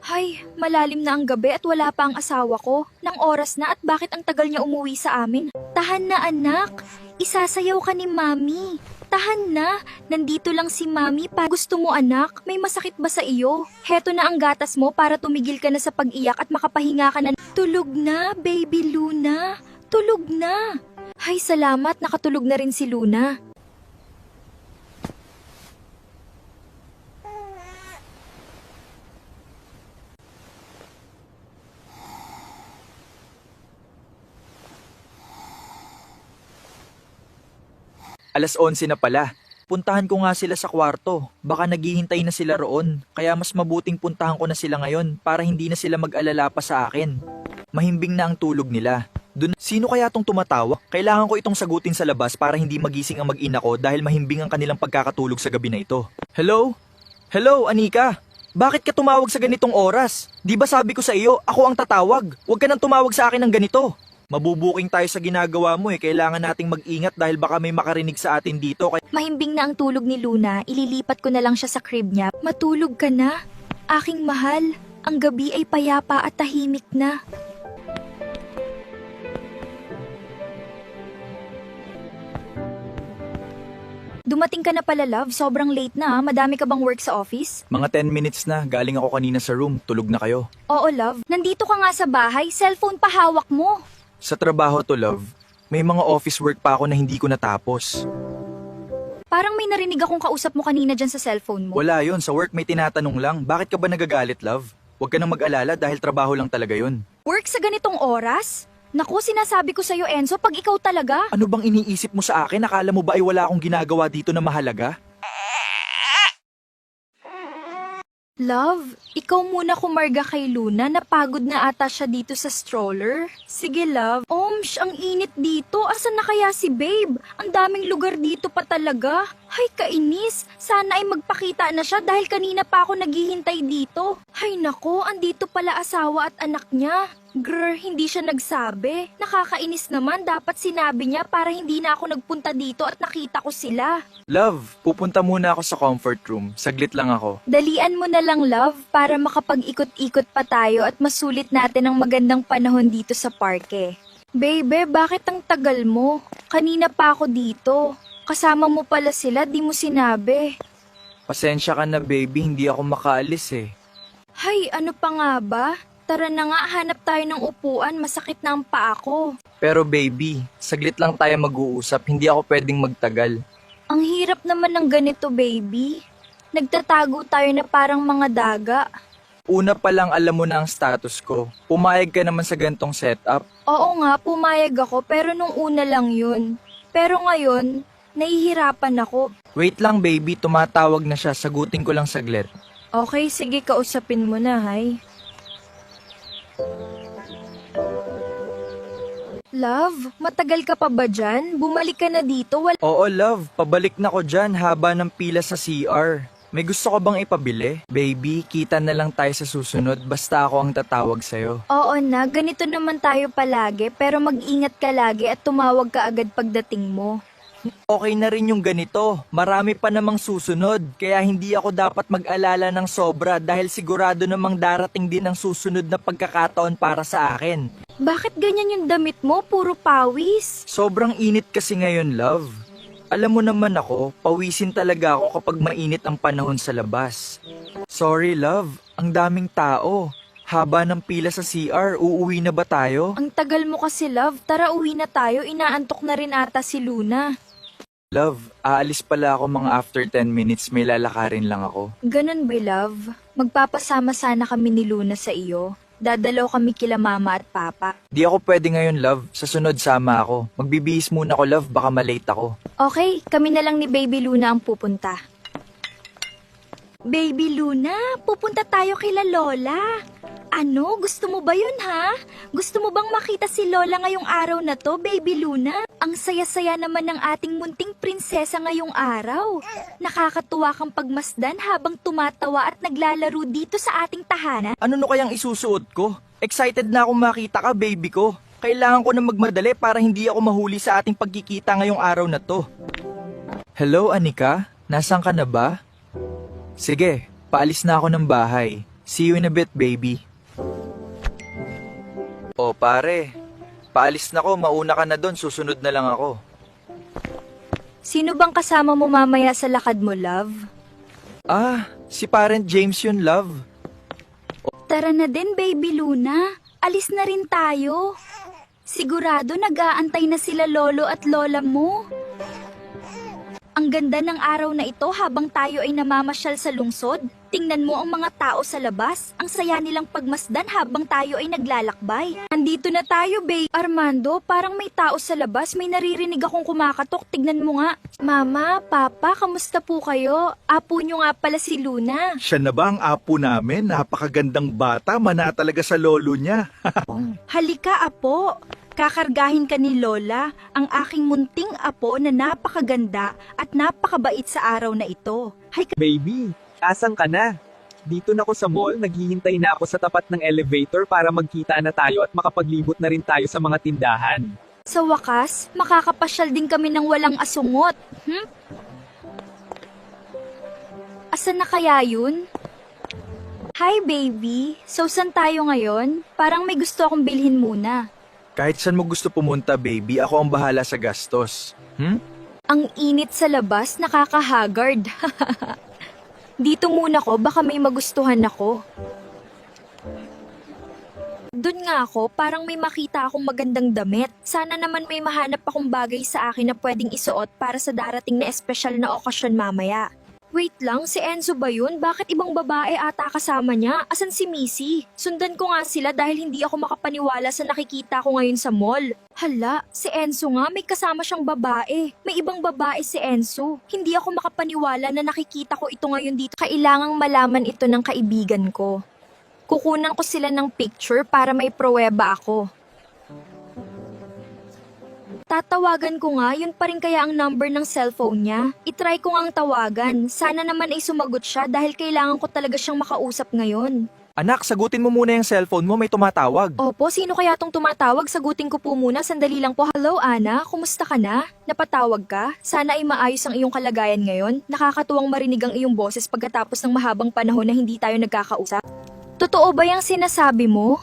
A: Hay, malalim na ang gabi at wala pa ang asawa ko. Nang oras na at bakit ang tagal niya umuwi sa amin? Tahan na, anak. Isasayaw ka ni mami. Tahan na. Nandito lang si mami pa. Gusto mo, anak? May masakit ba sa iyo? Heto na ang gatas mo para tumigil ka na sa pag-iyak at makapahinga ka na. Tulog na, baby Luna. Tulog na. Hay, salamat. Nakatulog na rin si Luna.
D: Alas 11 na pala. Puntahan ko nga sila sa kwarto. Baka naghihintay na sila roon. Kaya mas mabuting puntahan ko na sila ngayon para hindi na sila mag-alala pa sa akin. Mahimbing na ang tulog nila. Sino kaya tong tumatawag? Kailangan ko itong sagutin sa labas para hindi magising ang mag-ina ko dahil mahimbing ang kanilang pagkakatulog sa gabi na ito. Hello? Hello, Anika? Bakit ka tumawag sa ganitong oras? Di ba sabi ko sa iyo, ako ang tatawag? Huwag ka nang tumawag sa akin ng ganito. Mabubuking tayo sa ginagawa mo eh. Kailangan nating mag-ingat dahil baka may makarinig sa atin dito.
A: Mahimbing na ang tulog ni Luna, ililipat ko na lang siya sa crib niya. Matulog ka na, aking mahal. Ang gabi ay payapa at tahimik na. Dumating ka na pala, love. Sobrang late na. Madami ka bang work sa office?
D: Mga 10 minutes na. Galing ako kanina sa room. Tulog na kayo.
A: Oo, love. Nandito ka nga sa bahay. Cellphone pa hawak mo.
D: Sa trabaho to, love. May mga office work pa ako na hindi ko natapos.
A: Parang may narinig akong kausap mo kanina dyan sa cellphone mo.
D: Wala yon. Sa work may tinatanong lang. Bakit ka ba nagagalit, love? Huwag ka nang mag-alala dahil trabaho lang talaga yon.
A: Work sa ganitong oras? Naku, sinasabi ko sa'yo, Enzo, pag ikaw talaga.
D: Ano bang iniisip mo sa akin? Akala mo ba ay wala akong ginagawa dito na mahalaga?
A: Love, ikaw muna kumarga kay Luna. Napagod na ata siya dito sa stroller. Sige, love. Omsh, ang init dito. Asan na kaya si babe? Ang daming lugar dito pa talaga. Hay, kainis. Sana ay magpakita na siya dahil kanina pa ako naghihintay dito. Hay nako, andito pala asawa at anak niya. Grr, hindi siya nagsabi. Nakakainis naman, dapat sinabi niya para hindi na ako nagpunta dito at nakita ko sila.
D: Love, pupunta muna ako sa comfort room. Saglit lang ako.
A: Dalian mo na lang, love, para makapag-ikot-ikot pa tayo at masulit natin ang magandang panahon dito sa parke. Babe, bakit ang tagal mo? Kanina pa ako dito. Kasama mo pala sila, di mo sinabi.
D: Pasensya ka na, baby. Hindi ako makaalis eh.
A: Hay, ano pa nga ba? Tara na nga, hanap tayo ng upuan. Masakit na ang paa ko.
G: Pero baby, saglit lang tayo mag-uusap. Hindi ako pwedeng magtagal.
A: Ang hirap naman ng ganito, baby. Nagtatago tayo na parang mga daga.
D: Una pa lang alam mo na ang status ko. Pumayag ka naman sa gantong setup.
A: Oo nga, pumayag ako pero nung una lang yun. Pero ngayon, nahihirapan ako.
D: Wait lang, baby. Tumatawag na siya. Sagutin ko lang saglit.
A: Okay, sige, kausapin mo na, hay. Love, matagal ka pa ba dyan? Bumalik ka na dito?
D: Oo, love. Pabalik na ko dyan haba ng pila sa CR. May gusto ka bang ipabili? Baby, kita na lang tayo sa susunod. Basta ako ang tatawag sa'yo.
A: Oo na, ganito naman tayo palagi. Pero mag-ingat ka lagi at tumawag ka agad pagdating mo.
D: Okay na rin yung ganito. Marami pa namang susunod. Kaya hindi ako dapat mag-alala ng sobra dahil sigurado namang darating din ang susunod na pagkakataon para sa akin.
B: Bakit ganyan yung damit mo? Puro pawis.
D: Sobrang init kasi ngayon, love. Alam mo naman ako, pawisin talaga ako kapag mainit ang panahon sa labas. Sorry, love. Ang daming tao. Haba ng pila sa CR, uuwi na ba tayo?
B: Ang tagal mo kasi, love. Tara, uwi na tayo. Inaantok na rin ata si Luna.
H: Love, aalis pala ako mga after 10 minutes, may lalakarin lang ako.
B: Ganun ba, love? Magpapasama sana kami ni Luna sa iyo. Dadalaw kami kila mama at papa.
H: Di ako pwede ngayon, love. Sa sunod, sama ako. Magbibihis muna ako, love. Baka malate ako.
B: Okay, kami na lang ni Baby Luna ang pupunta. Baby Luna, pupunta tayo kila Lola. Ano? Gusto mo ba yun, ha? Gusto mo bang makita si Lola ngayong araw na to, Baby Luna? Ang saya-saya naman ng ating munting prinsesa ngayong araw. Nakakatuwa kang pagmasdan habang tumatawa at naglalaro dito sa ating tahanan.
D: Ano no kayang isusuot ko? Excited na akong makita ka, baby ko. Kailangan ko na magmadali para hindi ako mahuli sa ating pagkikita ngayong araw na to.
H: Hello, Anika? Nasaan ka na ba? Sige, paalis na ako ng bahay. See you in a bit, baby.
D: O pare, paalis na ko, mauna ka na doon, susunod na lang ako.
B: Sino bang kasama mo mamaya sa lakad mo, love?
D: Ah, si Parent James yun, love.
B: Tara na din, Baby Luna. Alis na rin tayo. Sigurado nag-aantay na sila lolo at lola mo. Ang ganda ng araw na ito habang tayo ay namamasyal sa lungsod. Tingnan mo ang mga tao sa labas. Ang saya nilang pagmasdan habang tayo ay naglalakbay. Andito na tayo, babe. Armando, parang may tao sa labas. May naririnig akong kumakatok. Tignan mo nga. Mama, Papa, kamusta po kayo? Apo nyo nga pala si Luna.
L: Siya na ba ang apo namin? Napakagandang bata, mana talaga sa lolo niya.
I: Halika, apo. Kakargahin ka ni Lola, ang aking munting apo na napakaganda at napakabait sa araw na ito.
C: Baby, asan ka na? Dito na ako sa mall, naghihintay na ako sa tapat ng elevator para magkita na tayo at makapaglibot na rin tayo sa mga tindahan.
B: Sa wakas, makakapasyal din kami ng walang asungot. Asan na kaya yun? Hi, baby. So, saan tayo ngayon? Parang may gusto akong bilhin muna.
H: Kahit saan mo gusto pumunta, baby, ako ang bahala sa gastos.
B: Ang init sa labas, nakakahagard. Dito muna ko, baka may magustuhan ako. Doon nga ako, parang may makita akong magandang damit. Sana naman may mahanap akong bagay sa akin na pwedeng isuot para sa darating na espesyal na okasyon mamaya. Wait lang, si Enzo ba yun? Bakit ibang babae ata kasama niya? Asan si Missy? Sundan ko nga sila dahil hindi ako makapaniwala sa nakikita ko ngayon sa mall. Hala, si Enzo nga, may kasama siyang babae. May ibang babae si Enzo. Hindi ako makapaniwala na nakikita ko ito ngayon dito. Kailangang malaman ito ng kaibigan ko. Kukunan ko sila ng picture para may pruweba ako. Tatawagan ko nga, yun pa rin kaya ang number ng cellphone niya. I-try ko ngang tawagan. Sana naman ay sumagot siya dahil kailangan ko talaga siyang makausap ngayon.
D: Anak, sagutin mo muna yung cellphone mo, may tumatawag.
B: Opo, sino kaya tong tumatawag? Sagutin ko po muna, sandali lang po. Hello, Ana, kumusta ka na? Napatawag ka? Sana ay maayos ang iyong kalagayan ngayon. Nakakatuwang marinig ang iyong boses pagkatapos ng mahabang panahon na hindi tayo nagkakausap. Totoo ba yung sinasabi mo?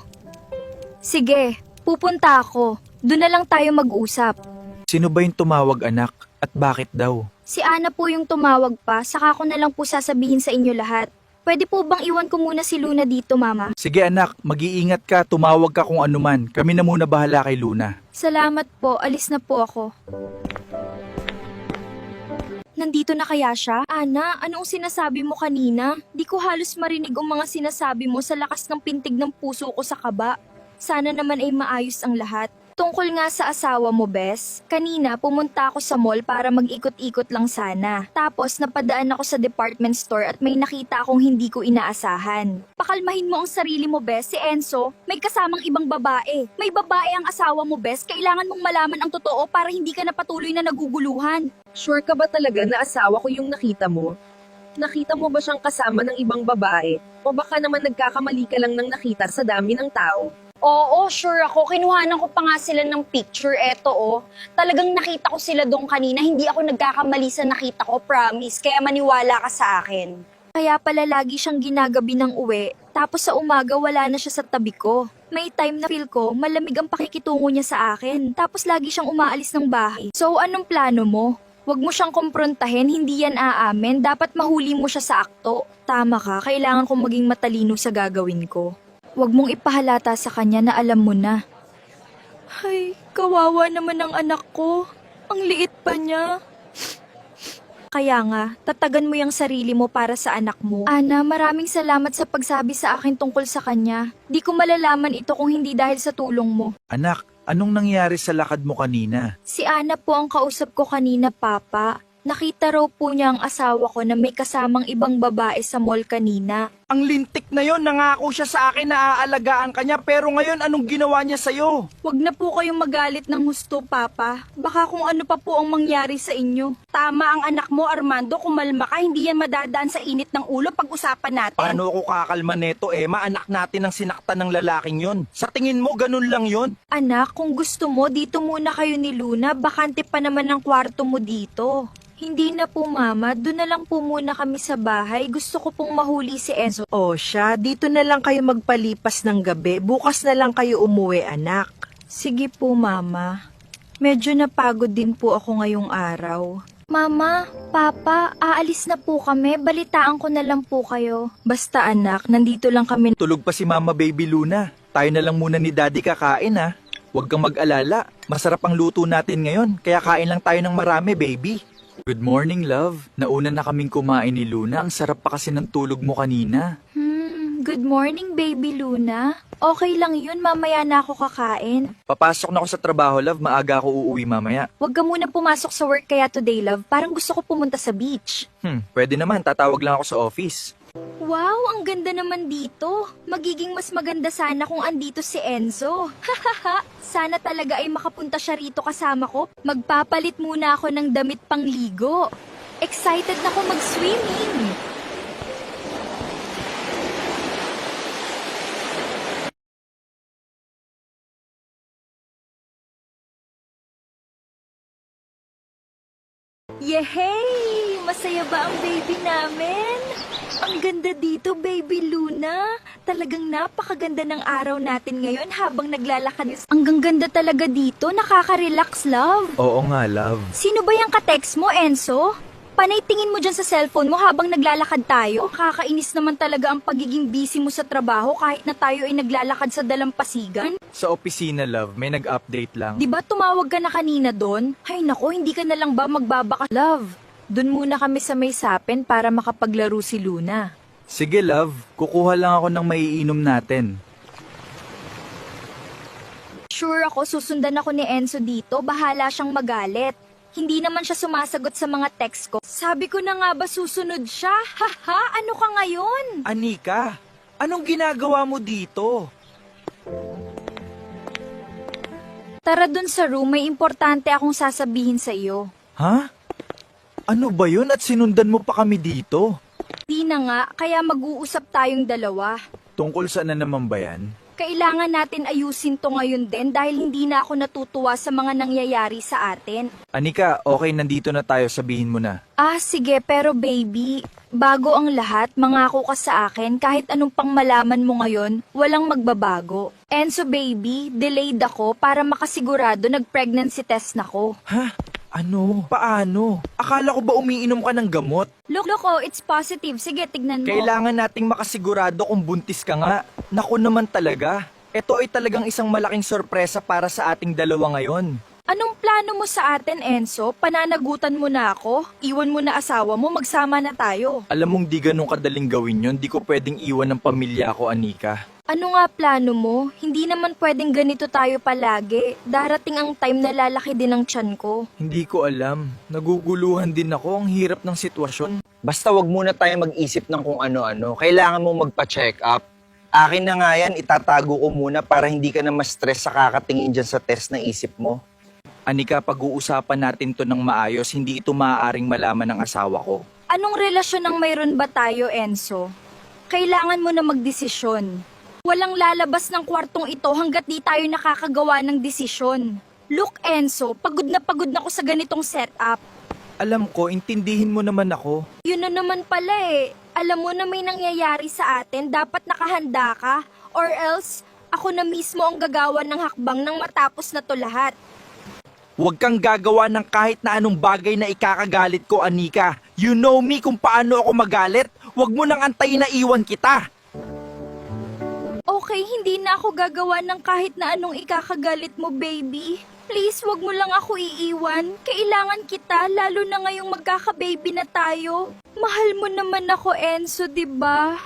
B: Sige, pupunta ako. Doon na lang tayo mag-usap.
H: Sino ba yung tumawag, anak? At bakit daw?
B: Si Ana po yung tumawag pa, saka ko na lang po sasabihin sa inyo lahat. Pwede po bang iwan ko muna si Luna dito, Mama?
H: Sige anak, mag-iingat ka, tumawag ka kung anuman. Kami na muna bahala kay Luna.
B: Salamat po, alis na po ako. Nandito na kaya siya? Ana, anong sinasabi mo kanina? Di ko halos marinig ang mga sinasabi mo sa lakas ng pintig ng puso ko sa kaba. Sana naman ay maayos ang lahat. Tungkol nga sa asawa mo, Bes, kanina pumunta ako sa mall para mag-ikot-ikot lang sana. Tapos napadaan ako sa department store at may nakita akong hindi ko inaasahan. Pakalmahin mo ang sarili mo, Bes. Si Enzo, may kasamang ibang babae. May babae ang asawa mo, Bes. Kailangan mong malaman ang totoo para hindi ka na patuloy na naguguluhan.
E: Sure ka ba talaga na asawa ko yung nakita mo? Nakita mo ba siyang kasama ng ibang babae? O baka naman nagkakamali ka lang ng nakita sa dami ng tao?
A: Oo, sure ako. Kinuhanan ko pa nga sila ng picture. Eto, oh. Talagang nakita ko sila doon kanina. Hindi ako nagkakamali sa nakita ko, promise. Kaya maniwala ka sa akin.
B: Kaya pala lagi siyang ginagabi ng uwi, tapos sa umaga wala na siya sa tabi ko. May time na feel ko, malamig ang pakikitungo niya sa akin, tapos lagi siyang umaalis ng bahay. So anong plano mo? Huwag mo siyang kumprontahin, hindi yan aamin, dapat mahuli mo siya sa akto. Tama ka, kailangan kong maging matalino sa gagawin ko. Huwag mong ipahalata sa kanya na alam mo na. Ay, kawawa naman ang anak ko. Ang liit pa niya. Kaya nga, tatagan mo yung sarili mo para sa anak mo. Ana, maraming salamat sa pagsabi sa akin tungkol sa kanya. Di ko malalaman ito kung hindi dahil sa tulong mo.
L: Anak, anong nangyari sa lakad mo kanina?
B: Si Ana po ang kausap ko kanina, Papa. Nakita raw po niya ang asawa ko na may kasamang ibang babae sa mall kanina.
D: Ang lintik na yon, nangako siya sa akin na aalagaan ka niya, pero ngayon anong ginawa niya sa'yo?
I: Huwag na po kayong magalit ng husto, Papa. Baka kung ano pa po ang mangyari sa inyo. Tama ang anak mo, Armando. Kumalma ka, hindi yan madadaan sa init ng ulo pag-usapan natin.
D: Paano ako kakalma neto, Emma? Anak natin ang sinaktan ng lalaking yon. Sa tingin mo, ganun lang yon?
B: Anak, kung gusto mo, dito muna kayo ni Luna. Bakante pa naman ang kwarto mo dito. Hindi na po, Mama. Doon na lang po muna kami sa bahay. Gusto ko pong mahuli si Enzo.
N: O siya, dito na lang kayo magpalipas ng gabi. Bukas na lang kayo umuwi, anak.
B: Sige po, Mama. Medyo napagod din po ako ngayong araw. Mama, Papa, aalis na po kami. Balitaan ko na lang po kayo. Basta anak, nandito lang kami.
D: Tulog pa si Mama Baby Luna. Tayo na lang muna ni Daddy kakain ha. Huwag kang mag-alala. Masarap ang luto natin ngayon. Kaya kain lang tayo ng marami, baby.
H: Good morning, love. Nauna na kaming kumain ni Luna. Ang sarap pa kasi ng tulog mo kanina.
B: Good morning, Baby Luna. Okay lang yun, mamaya na ako kakain.
H: Papasok na ako sa trabaho, love. Maaga ako uuwi mamaya.
B: Huwag ka muna pumasok sa work kaya today, love. Parang gusto ko pumunta sa beach.
H: Pwede naman. Tatawag lang ako sa office.
B: Wow, ang ganda naman dito. Magiging mas maganda sana kung andito si Enzo. Hahaha, sana talaga ay makapunta siya rito kasama ko. Magpapalit muna ako ng damit pangligo. Excited na ako mag-swimming. Yehey! Masaya ba ang baby namin? Ang ganda dito, Baby Luna. Talagang napakaganda ng araw natin ngayon habang naglalakad. Ang ganda talaga dito, nakaka-relax, love.
H: Oo nga, love.
B: Sino ba yung ka-text mo, Enzo? Panay tingin mo dyan sa cellphone mo habang naglalakad tayo. Kakainis naman talaga ang pagiging busy mo sa trabaho kahit na tayo ay naglalakad sa dalampasigan.
H: Sa opisina, love, may nag-update lang.
B: Di ba tumawag ka na kanina doon? Hay nako, hindi ka na lang ba magbabaka? Love, doon muna kami sa may sapin para makapaglaro si Luna.
H: Sige, love. Kukuha lang ako ng maiinom natin.
B: Sure ako, susundan ako ni Enzo dito. Bahala siyang magalit. Hindi naman siya sumasagot sa mga text ko. Sabi ko na nga ba susunod siya? Haha, ano ka ngayon?
D: Anika, anong ginagawa mo dito?
B: Tara dun sa room, may importante akong sasabihin sa iyo.
D: Ha? Ano ba yun at sinundan mo pa kami dito?
B: Di na nga, kaya mag-uusap tayong dalawa.
H: Tungkol saan na naman ba yan?
B: Kailangan natin ayusin to ngayon din dahil hindi na ako natutuwa sa mga nangyayari sa atin.
H: Anika, okay, nandito na tayo. Sabihin mo na.
B: Ah, sige, pero baby, bago ang lahat, mangako ka sa akin kahit anong pang malaman mo ngayon, walang magbabago. Enzo baby, delayed ako para makasigurado nag-pregnancy test na ko.
D: Ha? Ano? Paano? Akala ko ba umiinom ka ng gamot?
B: Look, oh, it's positive. Sige, tignan mo.
D: Kailangan nating makasigurado kung buntis ka nga. Naku naman talaga. Ito ay talagang isang malaking sorpresa para sa ating dalawa ngayon.
B: Anong plano mo sa atin, Enzo? Pananagutan mo na ako? Iwan mo na asawa mo, magsama na tayo.
H: Alam mong di ganun kadaling gawin yun. Di ko pwedeng iwan ng pamilya ko, Anika.
B: Ano nga plano mo? Hindi naman pwedeng ganito tayo palagi. Darating ang time na lalaki din ang tiyan ko.
H: Hindi ko alam. Naguguluhan din ako. Ang hirap ng sitwasyon.
G: Basta wag muna tayo mag-isip ng kung ano-ano. Kailangan mo magpa-check up. Akin na nga yan, itatago ko muna para hindi ka na ma-stress sa kakatingin dyan sa test na isip mo.
H: Anika, pag-uusapan natin to ng maayos. Hindi ito maaaring malaman ng asawa ko.
B: Anong relasyon ang mayroon ba tayo, Enzo? Kailangan mo na magdesisyon.
I: Walang lalabas ng kwartong ito hanggat di tayo nakakagawa ng desisyon. Look, Enzo, pagod na ako sa ganitong setup.
D: Alam ko, intindihin mo naman ako.
I: Yun na naman pala eh. Alam mo na may nangyayari sa atin, dapat nakahanda ka. Or else, ako na mismo ang gagawa ng hakbang nang matapos na to lahat.
D: Huwag kang gagawa ng kahit na anong bagay na ikakagalit ko, Anika. You know me kung paano ako magalit. Huwag mo nang antayin na iwan kita.
I: Okay, hindi na ako gagawa ng kahit na anong ikakagalit mo, baby. Please, wag mo lang ako iiwan. Kailangan kita, lalo na ngayong magkaka-baby na tayo. Mahal mo naman ako, Enzo, 'di ba?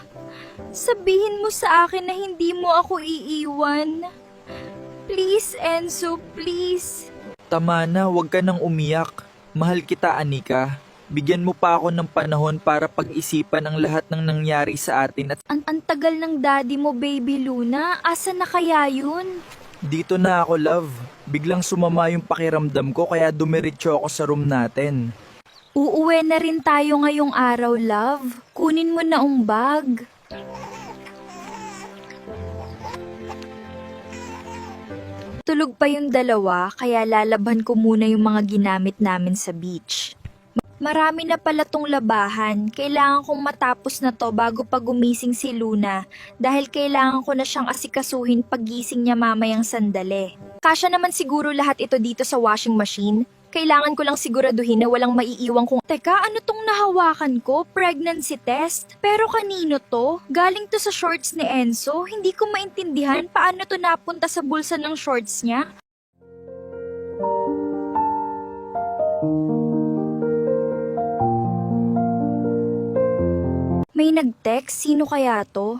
I: Sabihin mo sa akin na hindi mo ako iiwan. Please, Enzo, please.
D: Tama na, huwag ka nang umiyak. Mahal kita, Anika. Bigyan mo pa ako ng panahon para pag-isipan ang lahat ng nangyari sa atin at
I: Ang tagal ng daddy mo, baby Luna. Asa na kaya yun?
D: dito na ako, love. Biglang sumama yung pakiramdam ko kaya dumiretso ako sa room natin.
I: Uuwi na rin tayo ngayong araw, love. Kunin mo na ang bag.
B: Tulog pa yung dalawa, kaya lalabhan ko muna yung mga ginamit namin sa beach. Marami na pala tong labahan. Kailangan kong matapos na to bago pa gumising si Luna dahil kailangan ko na siyang asikasuhin paggising niya mamayang sandali. Kasya naman siguro lahat ito dito sa washing machine. Kailangan ko lang siguraduhin na walang maiiwan kong... Teka, ano tong nahawakan ko? Pregnancy test? Pero kanino to? Galing to sa shorts ni Enzo? Hindi ko maintindihan paano to napunta sa bulsa ng shorts niya. May nag-text? Sino kaya to?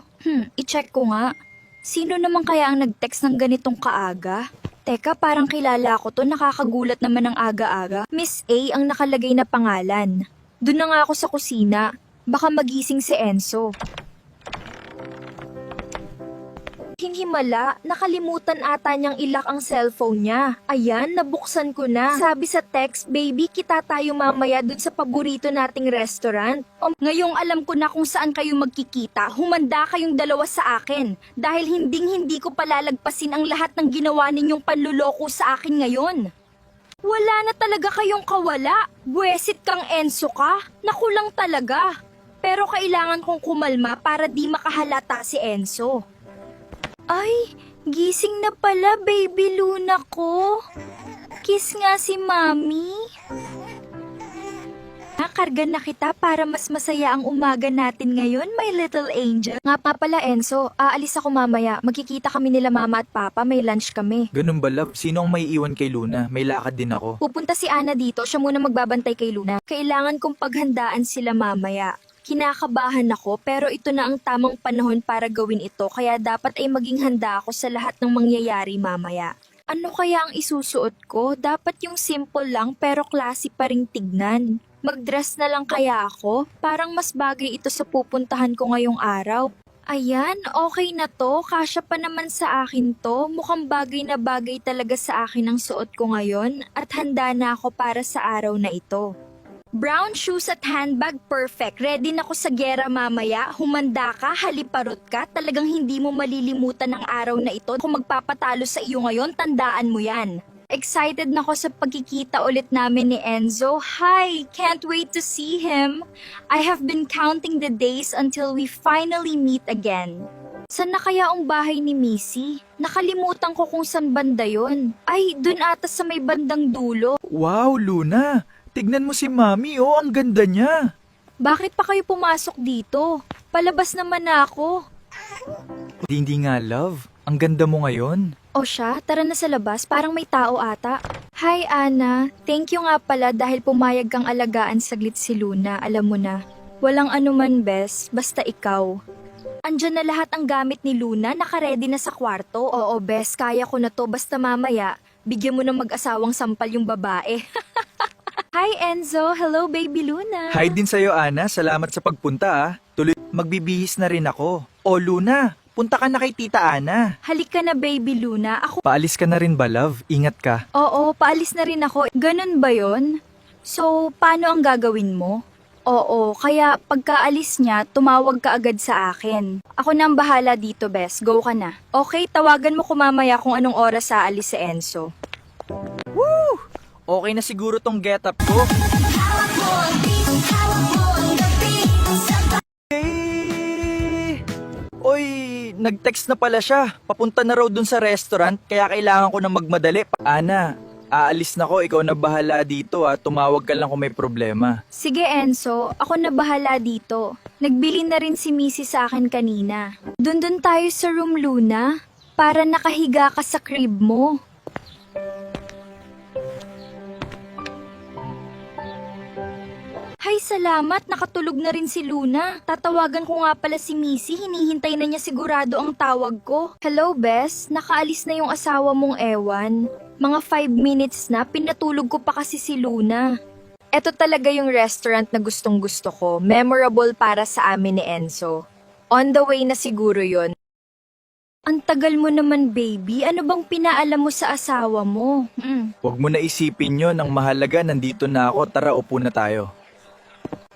B: I-check ko nga. Sino naman kaya ang nag-text ng ganitong kaaga? Teka, parang kilala ko to. Nakakagulat naman ng aga-aga. Miss A ang nakalagay na pangalan. Doon na nga ako sa kusina. Baka magising si Enzo. Hinhimala, nakalimutan ata niyang ilak ang cellphone niya. Ayan, nabuksan ko na. Sabi sa text, baby, kita tayo mamaya dun sa paborito nating restaurant.
I: Ngayong alam ko na kung saan kayo magkikita, humanda kayong dalawa sa akin. Dahil hindi ko palalagpasin ang lahat ng ginawa ninyong panluloko sa akin ngayon. Wala na talaga kayong kawala. Buwesit kang Enzo ka. Nakulang talaga. Pero kailangan kong kumalma para di makahalata si Enzo. Ay, gising na pala, baby Luna ko. Kiss nga si Mami. Nakarga na kita para mas masaya ang umaga natin ngayon, my little angel.
B: Nga pa pala, Enzo. Aalis ako mamaya. Magkikita kami nila mama at papa. May lunch kami.
D: Ganun ba, love? Sino ang may iwan kay Luna? May lakad din ako.
B: Pupunta si Ana dito. Siya muna magbabantay kay Luna. Kailangan kong paghandaan sila mamaya. Kinakabahan ako pero ito na ang tamang panahon para gawin ito kaya dapat ay maging handa ako sa lahat ng mangyayari mamaya. Ano kaya ang isusuot ko? Dapat yung simple lang pero classy pa ring tignan. Mag-dress na lang kaya ako? Parang mas bagay ito sa pupuntahan ko ngayong araw. Ayan, okay na to. Kasya pa naman sa akin to. Mukhang bagay na bagay talaga sa akin ang suot ko ngayon at handa na ako para sa araw na ito.
I: Brown shoes at handbag, perfect. Ready na ako sa gera mamaya. Humanda ka, haliparot ka. Talagang hindi mo malilimutan ang araw na ito. Kung magpapatalo sa iyo ngayon, tandaan mo yan. Excited na ako sa pagkikita ulit namin ni Enzo. Hi! Can't wait to see him. I have been counting the days until we finally meet again. Saan na kaya ang bahay ni Missy? Nakalimutan ko kung saan banda yon. Ay, dun ata sa may bandang dulo.
D: Wow, Luna! Tignan mo si Mami, oh, ang ganda niya.
B: Bakit pa kayo pumasok dito? Palabas naman na ako.
D: Hindi nga, love. Ang ganda mo ngayon.
B: O siya, tara na sa labas, parang may tao ata. Hi, Ana. Thank you nga pala dahil pumayag kang alagaan saglit si Luna, alam mo na. Walang anuman, Bes, basta ikaw. Andyan na lahat ang gamit ni Luna, nakaredy na sa kwarto. Oo, Bes, kaya ko na to, basta mamaya, bigyan mo ng mag-asawang sampal yung babae. Hi, Enzo. Hello, baby Luna.
D: Hi din sa'yo, Ana. Salamat sa pagpunta, ah. Tuloy, magbibihis na rin ako. O, Luna, punta ka na kay Tita Ana.
I: Halika na, baby Luna. Ako...
D: Paalis ka na rin ba, love? Ingat ka.
I: Oo, paalis na rin ako. Ganun ba yon? So, paano ang gagawin mo?
A: Oo, kaya pagkaalis niya, tumawag ka agad sa akin. Ako na ang bahala dito, Bes. Go ka na. Okay, tawagan mo ko mamaya kung anong oras aalis si Enzo.
D: Woo! Okay na siguro tong getup ko. Hey! Oy, nag-text na pala siya. Papunta na raw dun sa restaurant, kaya kailangan ko na magmadali. Ana, aalis na ko, ikaw na bahala dito Tumawag ka lang kung may problema.
A: Sige, Enzo. Ako na bahala dito. Nagbili na rin si Missy sa akin kanina. Dun tayo sa room, Luna. Para nakahiga ka sa crib mo. Hay, salamat. Nakatulog na rin si Luna. Tatawagan ko nga pala si Missy. Hinihintay na niya sigurado ang tawag ko. Hello, Bes. Nakaalis na yung asawa mong Ewan. Mga 5 minutes na. Pinatulog ko pa kasi si Luna. Ito talaga yung restaurant na gustong gusto ko. Memorable para sa amin ni Enzo. On the way na siguro yon. Ang tagal mo naman, baby. Ano bang pinaalam mo sa asawa mo?
D: Huwag mo na isipin yun. Ang mahalaga, nandito na ako. Tara, upo na tayo.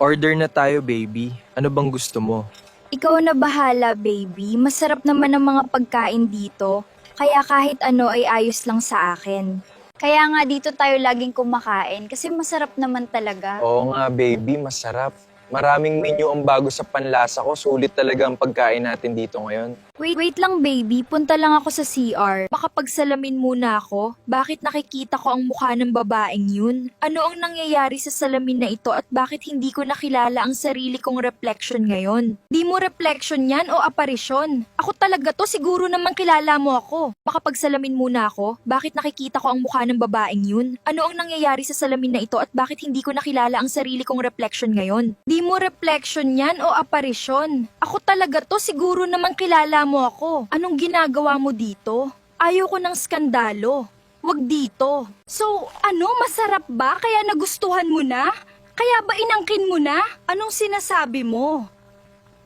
D: Order na tayo, baby. Ano bang gusto mo?
A: Ikaw na bahala, baby. Masarap naman ang mga pagkain dito. Kaya kahit ano ay ayos lang sa akin. Kaya nga dito tayo laging kumakain kasi masarap naman talaga.
G: Oo nga, baby, masarap. Maraming menu ang bago sa panlasa ko. Sulit talaga ang pagkain natin dito ngayon.
A: Wait lang, baby. Punta lang ako sa CR. Makapagsalamin muna ako. Bakit nakikita ko ang mukha ng babaeng yun? Ano ang nangyayari sa salamin na ito at bakit hindi ko nakilala ang sarili kong reflection ngayon? Di mo reflection yan o aparisyon? Ako talaga to, siguro naman kilala mo ako. Makapagsalamin muna ako. Bakit nakikita ko ang mukha ng babaeng yun? Ano ang nangyayari sa salamin na ito at bakit hindi ko nakilala ang sarili kong reflection ngayon? Di mo reflection yan o aparisyon? Ako talaga to, siguro naman kilala mo ako. Anong ginagawa mo dito? Ayoko ng skandalo. Wag dito. So, ano, masarap ba? Kaya nagustuhan mo na? Kaya ba inangkin mo na? Anong sinasabi mo?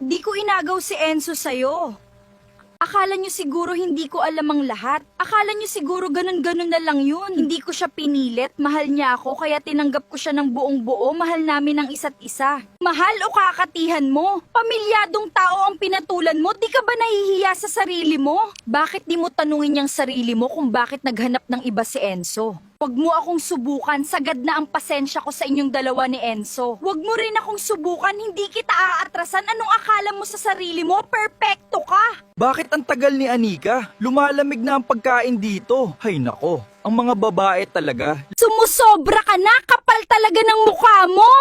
A: Di ko inagaw si Enzo sa'yo. Akala nyo siguro hindi ko alam ang lahat. Akala nyo siguro ganun-ganun na lang yun. Hindi ko siya pinilit, mahal niya ako, kaya tinanggap ko siya ng buong buo, mahal namin ang isa't isa. Mahal o kakatihan mo? Pamilyadong tao ang pinatulan mo, di ka ba nahihiya sa sarili mo? Bakit di mo tanungin yung sarili mo kung bakit naghanap ng iba si Enzo? Huwag mo akong subukan, sagad na ang pasensya ko sa inyong dalawa ni Enzo. Huwag mo rin akong subukan, hindi kita aatrasan. Anong akala mo sa sarili mo? Perpekto ka!
D: Bakit ang tagal ni Anika? Lumalamig na ang pagkain dito. Hay nako, ang mga babae talaga.
A: Sumusobra ka na! Kapal talaga ng mukha mo!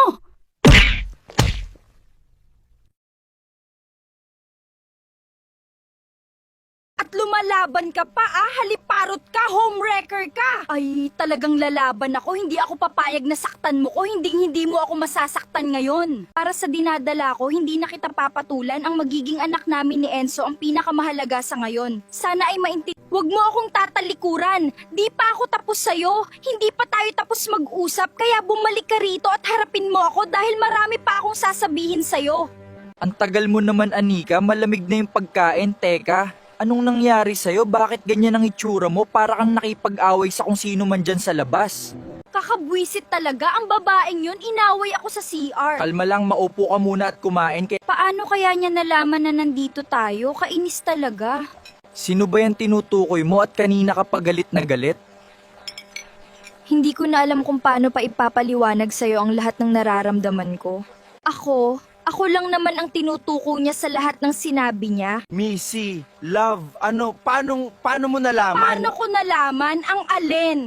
A: At lumalaban ka pa, haliparot ka, homewrecker ka. Ay, talagang lalaban ako, hindi ako papayag na saktan mo ko, hindi mo ako masasaktan ngayon. Para sa dinadala ko, hindi na kita papatulan, ang magiging anak namin ni Enzo ang pinakamahalaga sa ngayon. Sana ay maintindihan. Huwag mo akong tatalikuran, di pa ako tapos sa'yo, hindi pa tayo tapos mag-usap, kaya bumalik ka rito at harapin mo ako dahil marami pa akong sasabihin sa'yo.
D: Ang tagal mo naman, Anika, malamig na yung pagkain, teka. Anong nangyari sa'yo? Bakit ganyan ang itsura mo? Para kang nakipag-away sa kung sino man dyan sa labas.
A: Kakabwisit talaga, ang babaeng yun, inaway ako sa CR.
D: Kalma lang, maupo ka muna at kumain.
A: Paano kaya niya nalaman na nandito tayo? Kainis talaga.
D: Sino ba yan tinutukoy mo at kanina ka pa galit na galit?
A: Hindi ko na alam kung paano pa ipapaliwanag sa'yo ang lahat ng nararamdaman ko. Ako lang naman ang tinutuko niya sa lahat ng sinabi niya.
H: Missy, love, paano mo nalaman?
A: Paano ko nalaman ang alin?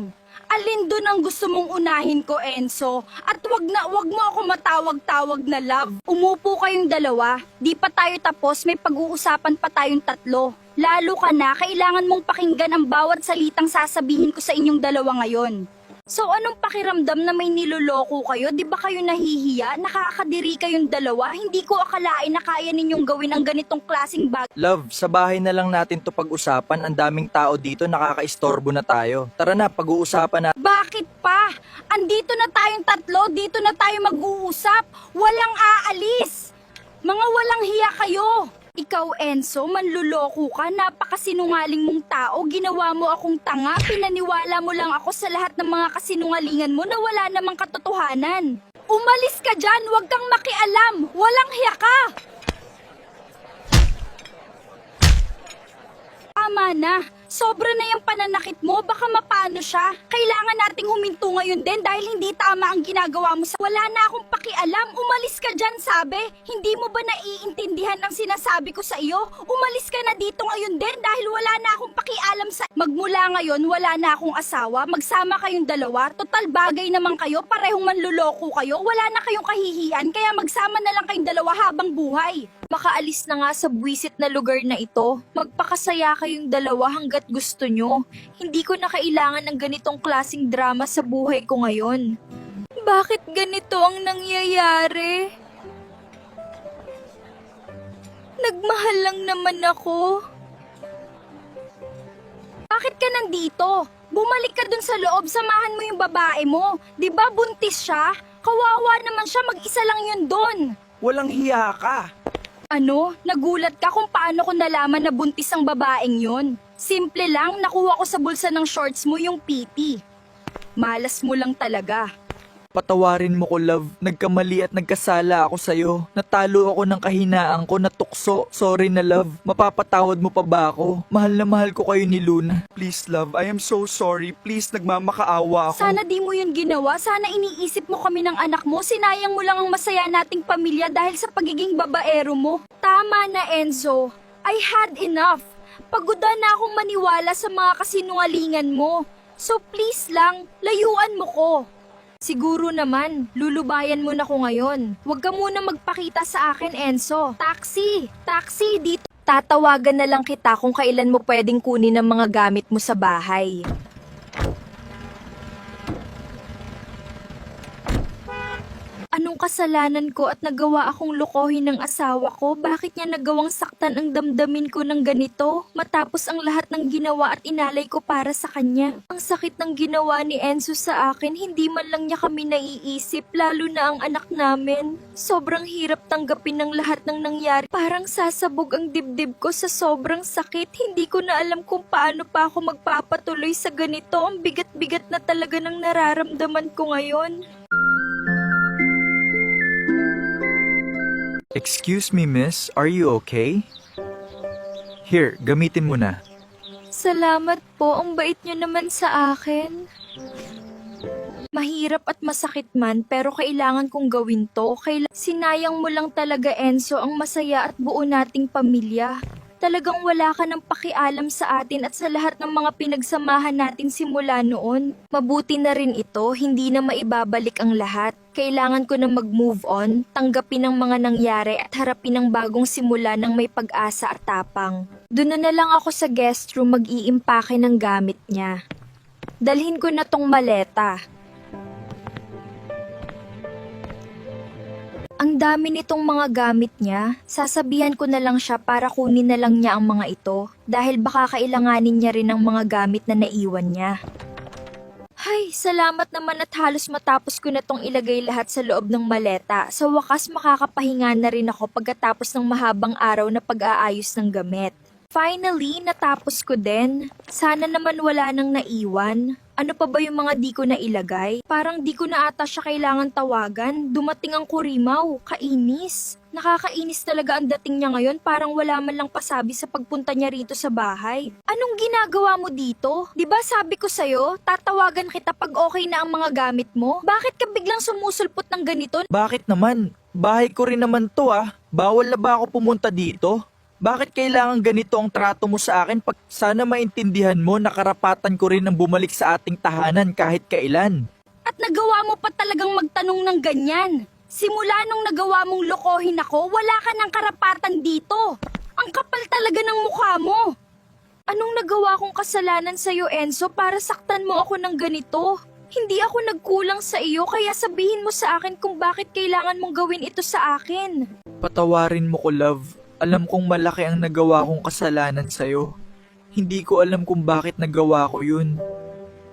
A: Alin dun ang gusto mong unahin ko, Enzo? At wag mo ako matawag-tawag na love. Umupo kayong dalawa. Di pa tayo tapos, may pag-uusapan pa tayong tatlo. Lalo ka na, kailangan mong pakinggan ang bawat salitang sasabihin ko sa inyong dalawa ngayon. So anong pakiramdam na may niloloko kayo? Di ba kayo nahihiya? Nakakadiri kayong dalawa? Hindi ko akalain na kaya ninyong gawin ang ganitong klaseng bagay.
D: Love, sa bahay na lang natin to pag-usapan. Ang daming tao dito, nakakaistorbo na tayo. Tara na, pag-uusapan na.
A: Bakit pa? Andito na tayong tatlo, dito na tayo mag-uusap. Walang aalis. Mga walang hiya kayo. Ikaw, Enzo, manluloko ka, napakasinungaling mong tao, ginawa mo akong tanga, pinaniwala mo lang ako sa lahat ng mga kasinungalingan mo na wala namang katotohanan.
I: Umalis ka dyan! Huwag kang makialam! Walang hiya ka! Tama na. Sobra na yung pananakit mo. Baka mapano siya. Kailangan nating huminto ngayon din dahil hindi tama ang ginagawa mo sa... Wala na akong pakialam. Umalis ka dyan, sabi. Hindi mo ba naiintindihan ang sinasabi ko sa iyo? Umalis ka na dito ngayon din dahil wala na akong pakialam sa... Magmula ngayon, wala na akong asawa. Magsama kayong dalawa. Total bagay naman kayo. Parehong manluloko kayo. Wala na kayong kahihiyan. Kaya magsama na lang kayong dalawa habang buhay.
B: Makaalis na nga sa buwisit na lugar na ito. Magpakasaya kayong dalawa hanggat gusto nyo. Hindi ko na kailangan ng ganitong klaseng drama sa buhay ko ngayon. Bakit ganito ang nangyayari? Nagmahal lang naman ako.
I: Bakit ka nandito? Bumalik ka dun sa loob, samahan mo yung babae mo. 'Di ba buntis siya? Kawawa naman siya, mag-isa lang yun dun.
D: Walang hiya ka.
I: Ano? Nagulat ka kung paano ko nalaman na buntis ang babaeng yon? Simple lang, nakuha ko sa bulsa ng shorts mo yung PT. Malas mo lang talaga.
D: Patawarin mo ko, love. Nagkamali at nagkasala ako sa'yo. Natalo ako ng kahinaan ko, natukso. Sorry na, love. Mapapatawad mo pa ba ako? Mahal na mahal ko kayo ni Luna. Please, love. I am so sorry. Please, nagmamakaawa ako.
I: Sana di mo yun ginawa. Sana iniisip mo kami ng anak mo. Sinayang mo lang ang masaya nating pamilya dahil sa pagiging babaero mo. Tama na, Enzo. I had enough. Pagod na akong maniwala sa mga kasinungalingan mo. So please lang, layuan mo ko. Siguro naman, lulubayan mo na ko ngayon. Huwag ka muna magpakita sa akin, Enzo. Taxi! Taxi, dito.
B: Tatawagan na lang kita kung kailan mo pwedeng kunin ang mga gamit mo sa bahay. Anong kasalanan ko at nagawa akong lokohin ng asawa ko? Bakit niya nagawang saktan ang damdamin ko ng ganito? Matapos ang lahat ng ginawa at inalay ko para sa kanya. Ang sakit ng ginawa ni Enzo sa akin, hindi man lang niya kami naiisip, lalo na ang anak namin. Sobrang hirap tanggapin ng lahat ng nangyari. Parang sasabog ang dibdib ko sa sobrang sakit. Hindi ko na alam kung paano pa ako magpapatuloy sa ganito. Ang bigat-bigat na talaga ng nararamdaman ko ngayon.
H: Excuse me, miss. Are you okay? Here, gamitin mo na.
B: Salamat po, ang bait niyo naman sa akin. Mahirap at masakit man, pero kailangan kong gawin to. Sinayang mo lang talaga, Enzo, ang masaya at buo nating pamilya. Talagang wala ka ng pakialam sa atin at sa lahat ng mga pinagsamahan natin simula noon. Mabuti na rin ito, hindi na maibabalik ang lahat. Kailangan ko na mag-move on, tanggapin ang mga nangyari at harapin ang bagong simula ng may pag-asa at tapang. Doon na lang ako sa guest room mag-iimpake ng gamit niya. Dalhin ko na tong maleta. Ang dami nitong mga gamit niya, sasabihan ko na lang siya para kunin na lang niya ang mga ito dahil baka kailanganin niya rin ang mga gamit na naiwan niya. Ay, salamat naman at halos matapos ko na tong ilagay lahat sa loob ng maleta. Sa wakas makakapahinga na rin ako pagkatapos ng mahabang araw na pag-aayos ng gamit. Finally, natapos ko din. Sana naman wala nang naiwan. Ano pa ba yung mga di ko na ilagay? Parang di ko na ata siya kailangan tawagan. Dumating ang kurimaw. Kainis. Nakakainis talaga ang dating niya ngayon. Parang wala man lang pasabi sa pagpunta niya rito sa bahay. Anong ginagawa mo dito? Diba sabi ko sa'yo, tatawagan kita pag okay na ang mga gamit mo? Bakit ka biglang sumusulpot ng ganito?
D: Bakit naman? Bahay ko rin naman to ah. Bawal na ba ako pumunta dito? Bakit kailangan ganito ang trato mo sa akin? Sana maintindihan mo na karapatan ko rin ang bumalik sa ating tahanan kahit kailan.
I: At nagawa mo pa talagang magtanong ng ganyan. Simula nung nagawa mong lokohin ako, wala ka ng karapatan dito. Ang kapal talaga ng mukha mo.
B: Anong nagawa kong kasalanan sa'yo, Enzo, para saktan mo ako ng ganito? Hindi ako nagkulang sa iyo, kaya sabihin mo sa akin kung bakit kailangan mong gawin ito sa akin.
D: Patawarin mo ko, love. Alam kong malaki ang nagawa kong kasalanan sa'yo. Hindi ko alam kung bakit nagawa ko yun.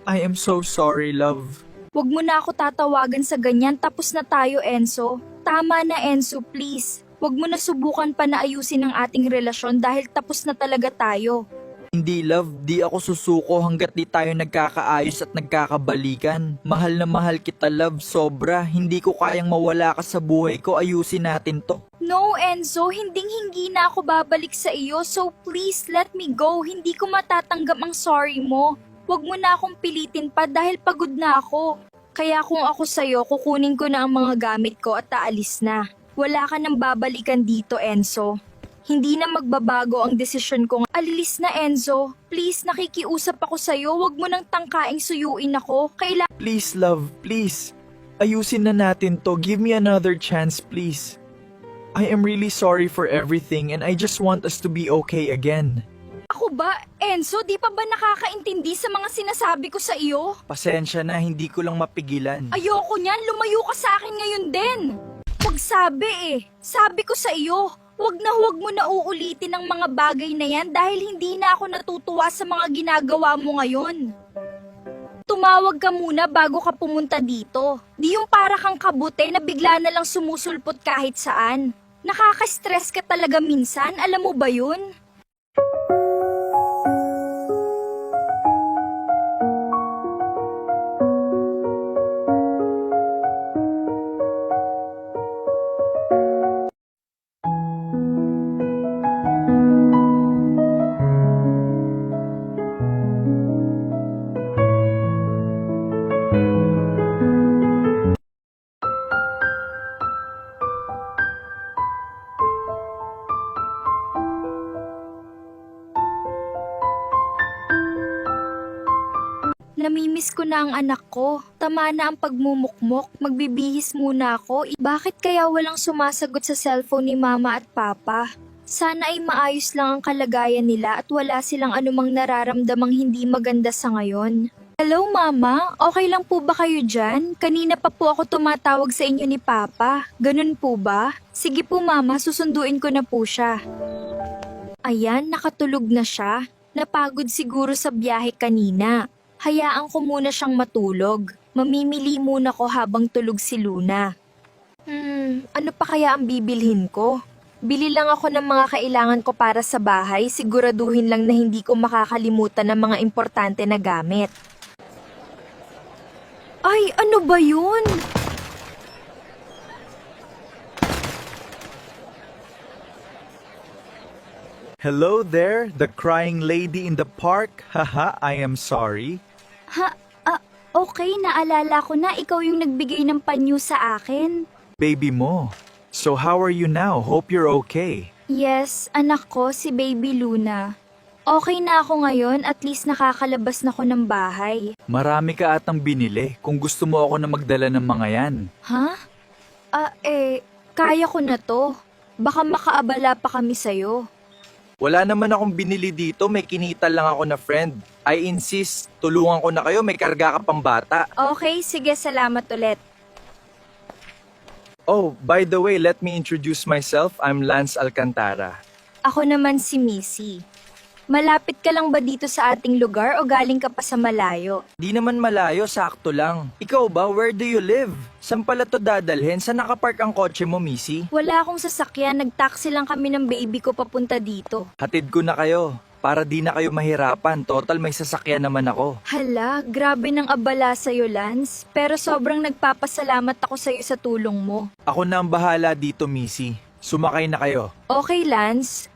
D: I am so sorry, love.
B: Huwag mo na ako tatawagan sa ganyan, tapos na tayo, Enzo. Tama na, Enzo, please. Huwag mo na subukan pa na ayusin ang ating relasyon dahil tapos na talaga tayo.
D: Hindi love, di ako susuko hanggat di tayo nagkakaayos at nagkakabalikan. Mahal na mahal kita love, sobra. Hindi ko kayang mawala ka sa buhay ko, ayusin natin to.
A: No, Enzo, hinding-hindi na ako babalik sa iyo. So please, let me go. Hindi ko matatanggap ang sorry mo. Huwag mo na akong pilitin pa dahil pagod na ako. Kaya kung ako sa'yo, kukunin ko na ang mga gamit ko at aalis na. Wala ka nang babalikan dito, Enzo. Hindi na magbabago ang desisyon ko. Alilis na, Enzo. Please, nakikiusap ako sa'yo. Huwag mo nang tangkaing suyuin ako.
H: Please love, please. Ayusin na natin to. Give me another chance, please. I am really sorry for everything and I just want us to be okay again.
A: Ako ba, Enzo, di pa ba nakakaintindi sa mga sinasabi ko sa iyo?
D: Pasensya na, hindi ko lang mapigilan.
A: Ayoko niyan, lumayo ka sa akin ngayon din. Huwag sabi Sabi ko sa iyo, huwag mo na uulitin ang mga bagay na yan dahil hindi na ako natutuwa sa mga ginagawa mo ngayon. Tumawag ka muna bago ka pumunta dito. Di yung para kang kabute na bigla na lang sumusulpot kahit saan. Nakaka-stress ka talaga minsan, alam mo ba yun? Namimiss ko na ang anak ko. Tama na ang pagmumukmok. Magbibihis muna ako. Bakit kaya walang sumasagot sa cellphone ni mama at papa? Sana ay maayos lang ang kalagayan nila at wala silang anumang nararamdamang hindi maganda sa ngayon. Hello mama, okay lang po ba kayo dyan? Kanina pa po ako tumatawag sa inyo ni papa. Ganun po ba? Sige po mama, susunduin ko na po siya. Ayan, nakatulog na siya. Napagod siguro sa biyahe kanina. Hayaan ko muna siyang matulog. Mamimili muna ko habang tulog si Luna. Ano pa kaya ang bibilhin ko? Bili lang ako ng mga kailangan ko para sa bahay, siguraduhin lang na hindi ko makakalimutan ng mga importante na gamit. Ay, ano ba yun?
H: Hello there, the crying lady in the park. Haha, I am sorry.
A: Okay, naalala ko na ikaw yung nagbigay ng panyo sa akin.
H: Baby mo. So how are you now? Hope you're okay.
A: Yes, anak ko, si Baby Luna. Okay na ako ngayon, at least nakakalabas na ko ng bahay.
H: Marami ka atang binili kung gusto mo ako na magdala ng mga yan.
A: Ha? Kaya ko na to. Baka makaabala pa kami sa'yo.
H: Wala naman akong binili dito, may kinita lang ako na friend. I insist, tulungan ko na kayo, may karga ka pang bata.
A: Okay, sige, salamat ulit.
H: Oh, by the way, let me introduce myself. I'm Lance Alcantara.
A: Ako naman si Missy. Malapit ka lang ba dito sa ating lugar o galing ka pa sa malayo?
D: Di naman malayo, sakto lang. Ikaw ba, where do you live? Saan pala to dadalhin? Saan nakapark ang kotse mo, Missy?
A: Wala akong sasakyan, nagtaksi lang kami ng baby ko papunta dito.
D: Hatid ko na kayo, para di na kayo mahirapan. Total, may sasakyan naman ako.
A: Hala, grabe ng abala sa'yo, Lance. Pero sobrang nagpapasalamat ako sa'yo sa tulong mo.
H: Ako na ang bahala dito, Missy. Sumakay na kayo.
A: Okay, Lance.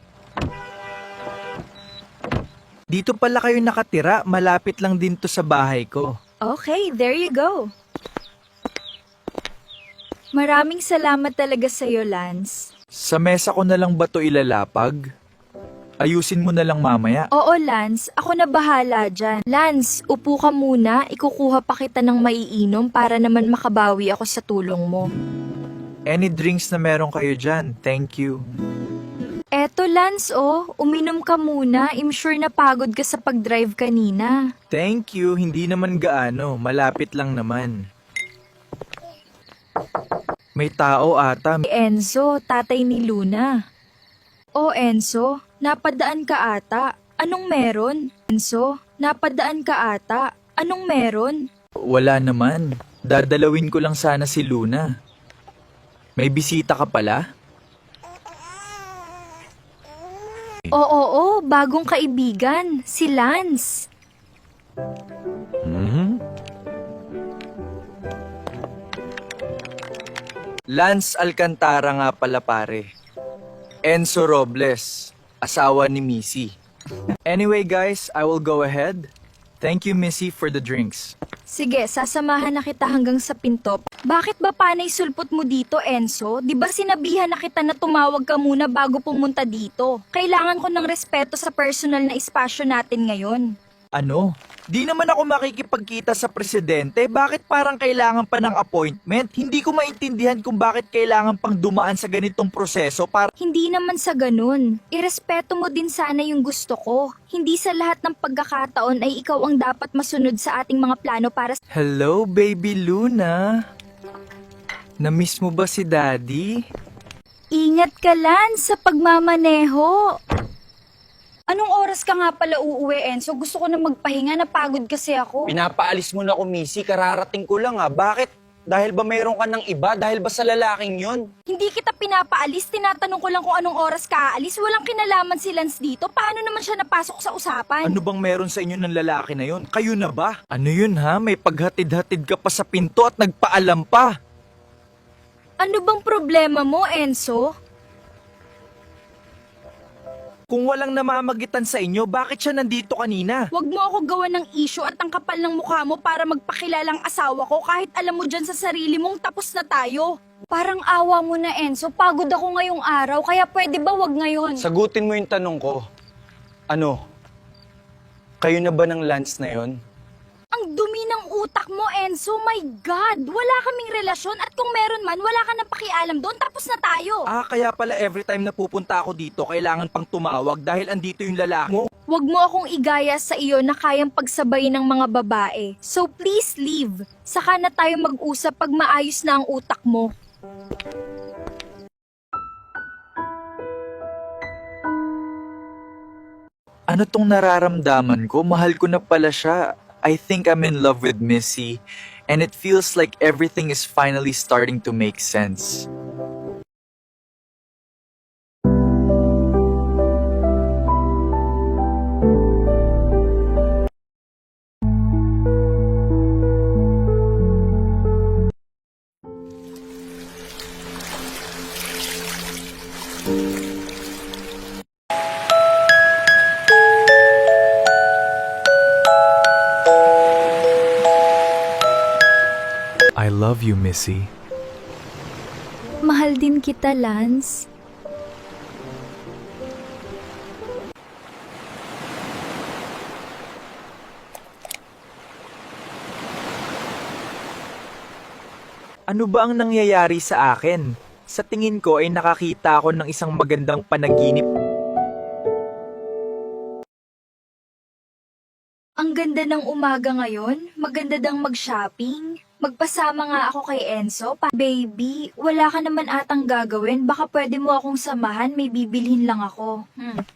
D: Dito pala kayo nakatira, malapit lang din to sa bahay ko.
A: Okay, there you go. Maraming salamat talaga sa'yo, Lance.
H: Sa mesa ko na lang ba to ilalapag? Ayusin mo na lang mamaya.
A: Oo, Lance. Ako na bahala dyan. Lance, upo ka muna. Ikukuha pa kita ng maiinom para naman makabawi ako sa tulong mo.
H: Any drinks na meron kayo dyan, thank you.
A: Eto, Lance, uminom ka muna. I'm sure napagod ka sa pag-drive kanina.
H: Thank you, hindi naman gaano, malapit lang naman. May tao ata.
A: Enzo, tatay ni Luna. Enzo, napadaan ka ata. Anong meron? Enzo, napadaan ka ata. Anong meron?
H: Wala naman. Dadalawin ko lang sana si Luna. May bisita ka pala?
A: Oo, bagong kaibigan, si Lance.
D: Lance Alcantara nga pala pare. Enzo Robles, asawa ni Missy. Anyway guys, I will go ahead. Thank you Missy for the drinks.
A: Sige, sasamahan na kita hanggang sa pinto. Bakit ba panay sulpot mo dito, Enzo? Di ba sinabihan na kita na tumawag ka muna bago pumunta dito? Kailangan ko ng respeto sa personal na espasyo natin ngayon.
D: Ano? Di naman ako makikipagkita sa presidente. Bakit parang kailangan pa ng appointment? Hindi ko maintindihan kung bakit kailangan pang dumaan sa ganitong proseso para...
A: Hindi naman sa ganun. Irespeto mo din sana yung gusto ko. Hindi sa lahat ng pagkakataon ay ikaw ang dapat masunod sa ating mga plano para sa...
D: Hello, baby Luna. Na-miss mo ba si Daddy?
A: Ingat ka, Lance, sa pagmamaneho. Anong oras ka nga pala uuwi, Enzo? Gusto ko na magpahinga, napagod kasi ako.
G: Pinapaalis mo na ako, Missy. Kararating ko lang Bakit? Dahil ba mayroon ka ng iba? Dahil ba sa lalaking yon?
A: Hindi kita pinapaalis, tinatanong ko lang kung anong oras ka aalis. Walang kinalaman si Lance dito. Paano naman siya napasok sa usapan?
D: Ano bang meron sa inyo ng lalaki na yon? Kayo na ba? Ano yun ha? May paghatid-hatid ka pa sa pinto at nagpaalam pa.
A: Ano bang problema mo, Enzo?
D: Kung walang namamagitan sa inyo, bakit siya nandito kanina?
A: Huwag mo ako gawa ng issue at ang kapal ng mukha mo para magpakilalang asawa ko kahit alam mo dyan sa sarili mong tapos na tayo. Parang awa mo na, Enzo. Pagod ako ngayong araw, kaya pwede ba wag ngayon?
G: Sagutin mo yung tanong ko. Ano? Kayo na ba ng Lance na yon?
A: Ang dumi ng utak mo, Enzo. My God! Wala kaming relasyon at kung meron man, wala ka nang pakialam doon. Tapos na tayo.
D: Kaya pala every time na pupunta ako dito, kailangan pang tumawag dahil andito yung lalaki mo.
A: Huwag mo akong igaya sa iyo na kayang pagsabay ng mga babae. So please leave. Saka na tayo mag-usap pag maayos na ang utak mo.
D: Ano tong nararamdaman ko? Mahal ko na pala siya. I think I'm in love with Missy, and it feels like everything is finally starting to make sense.
M: I love you, Missy.
A: Mahal din kita, Lance.
D: Ano ba ang nangyayari sa akin? Sa tingin ko ay nakakita ako ng isang magandang panaginip.
A: Ang ganda ng umaga ngayon. Maganda dang mag-shopping. Magpasama nga ako kay Enzo. Baby, wala ka naman atang gagawin. Baka pwede mo akong samahan. May bibilhin lang ako.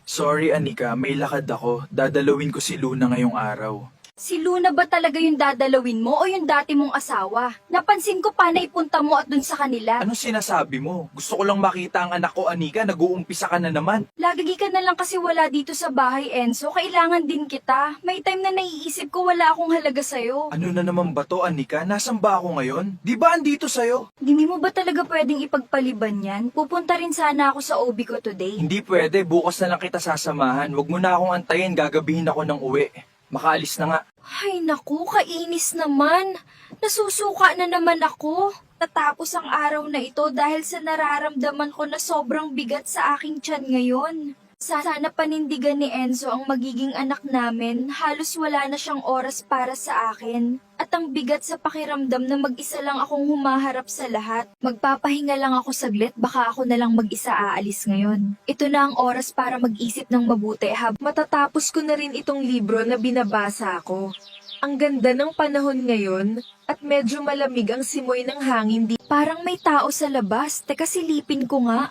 D: Sorry Anika, may lakad ako. Dadalawin ko si Luna ngayong araw.
A: Si Luna ba talaga yung dadalawin mo o yung dati mong asawa? Napansin ko pa na ipunta mo at dun sa kanila.
D: Ano sinasabi mo? Gusto ko lang makita ang anak ko, Anika. Nag-uumpisa ka na naman.
A: Lagi ka na lang kasi wala dito sa bahay, Enzo. Kailangan din kita. May time na naiisip ko wala akong halaga sa'yo.
D: Ano na naman ba to, Anika? Nasaan ba ako ngayon? Di ba andito sa'yo?
A: Hindi mo ba talaga pwedeng ipagpaliban yan? Pupunta rin sana ako sa OB ko today.
D: Hindi pwede. Bukas na lang kita sasamahan. Huwag mo na akong antayin. Gagabihin ako ng uwi. Makaalis na nga.
A: Ay naku, kainis naman. Nasusuka na naman ako. Natapos ang araw na ito dahil sa nararamdaman ko na sobrang bigat sa aking tiyan ngayon. Sana panindigan ni Enzo ang magiging anak namin. Halos wala na siyang oras para sa akin. At ang bigat sa pakiramdam na mag-isa lang akong humaharap sa lahat. Magpapahinga lang ako saglit, baka ako na lang mag-isa aalis ngayon. Ito na ang oras para mag-isip ng mabuti
E: Matatapos ko na rin itong libro na binabasa ko. Ang ganda ng panahon ngayon at medyo malamig ang simoy ng hangin dito.
A: Parang may tao sa labas. Teka, silipin ko nga.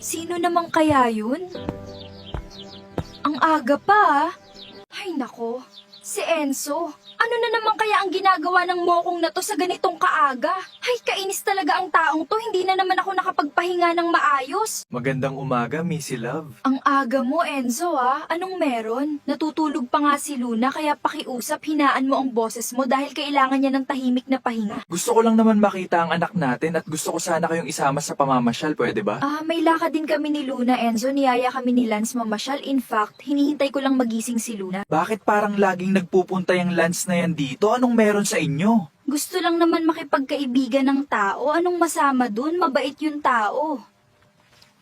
A: Sino namang kaya yun? Ang aga pa ah. Ay nako, si Enzo. Ano na naman kaya ang ginagawa ng mokong na to sa ganitong kaaga? Ay, kainis talaga ang taong to. Hindi na naman ako nakapagpahinga ng maayos.
H: Magandang umaga, Missy Love.
A: Ang aga mo, Enzo, ah. Anong meron? Natutulog pa nga si Luna, kaya pakiusap, hinaan mo ang boses mo dahil kailangan niya ng tahimik na pahinga.
H: Gusto ko lang naman makita ang anak natin at gusto ko sana kayong isama sa pamamasyal, pwede ba?
A: May lakad din kami ni Luna, Enzo. Niyaya kami ni Lance mamasyal. In fact, hinihintay ko lang magising si Luna.
H: Bakit parang laging nagpupunta yung Lance na yan dito? Anong meron sa inyo?
A: Gusto lang naman makipagkaibigan ng tao. Anong masama dun? Mabait yung tao.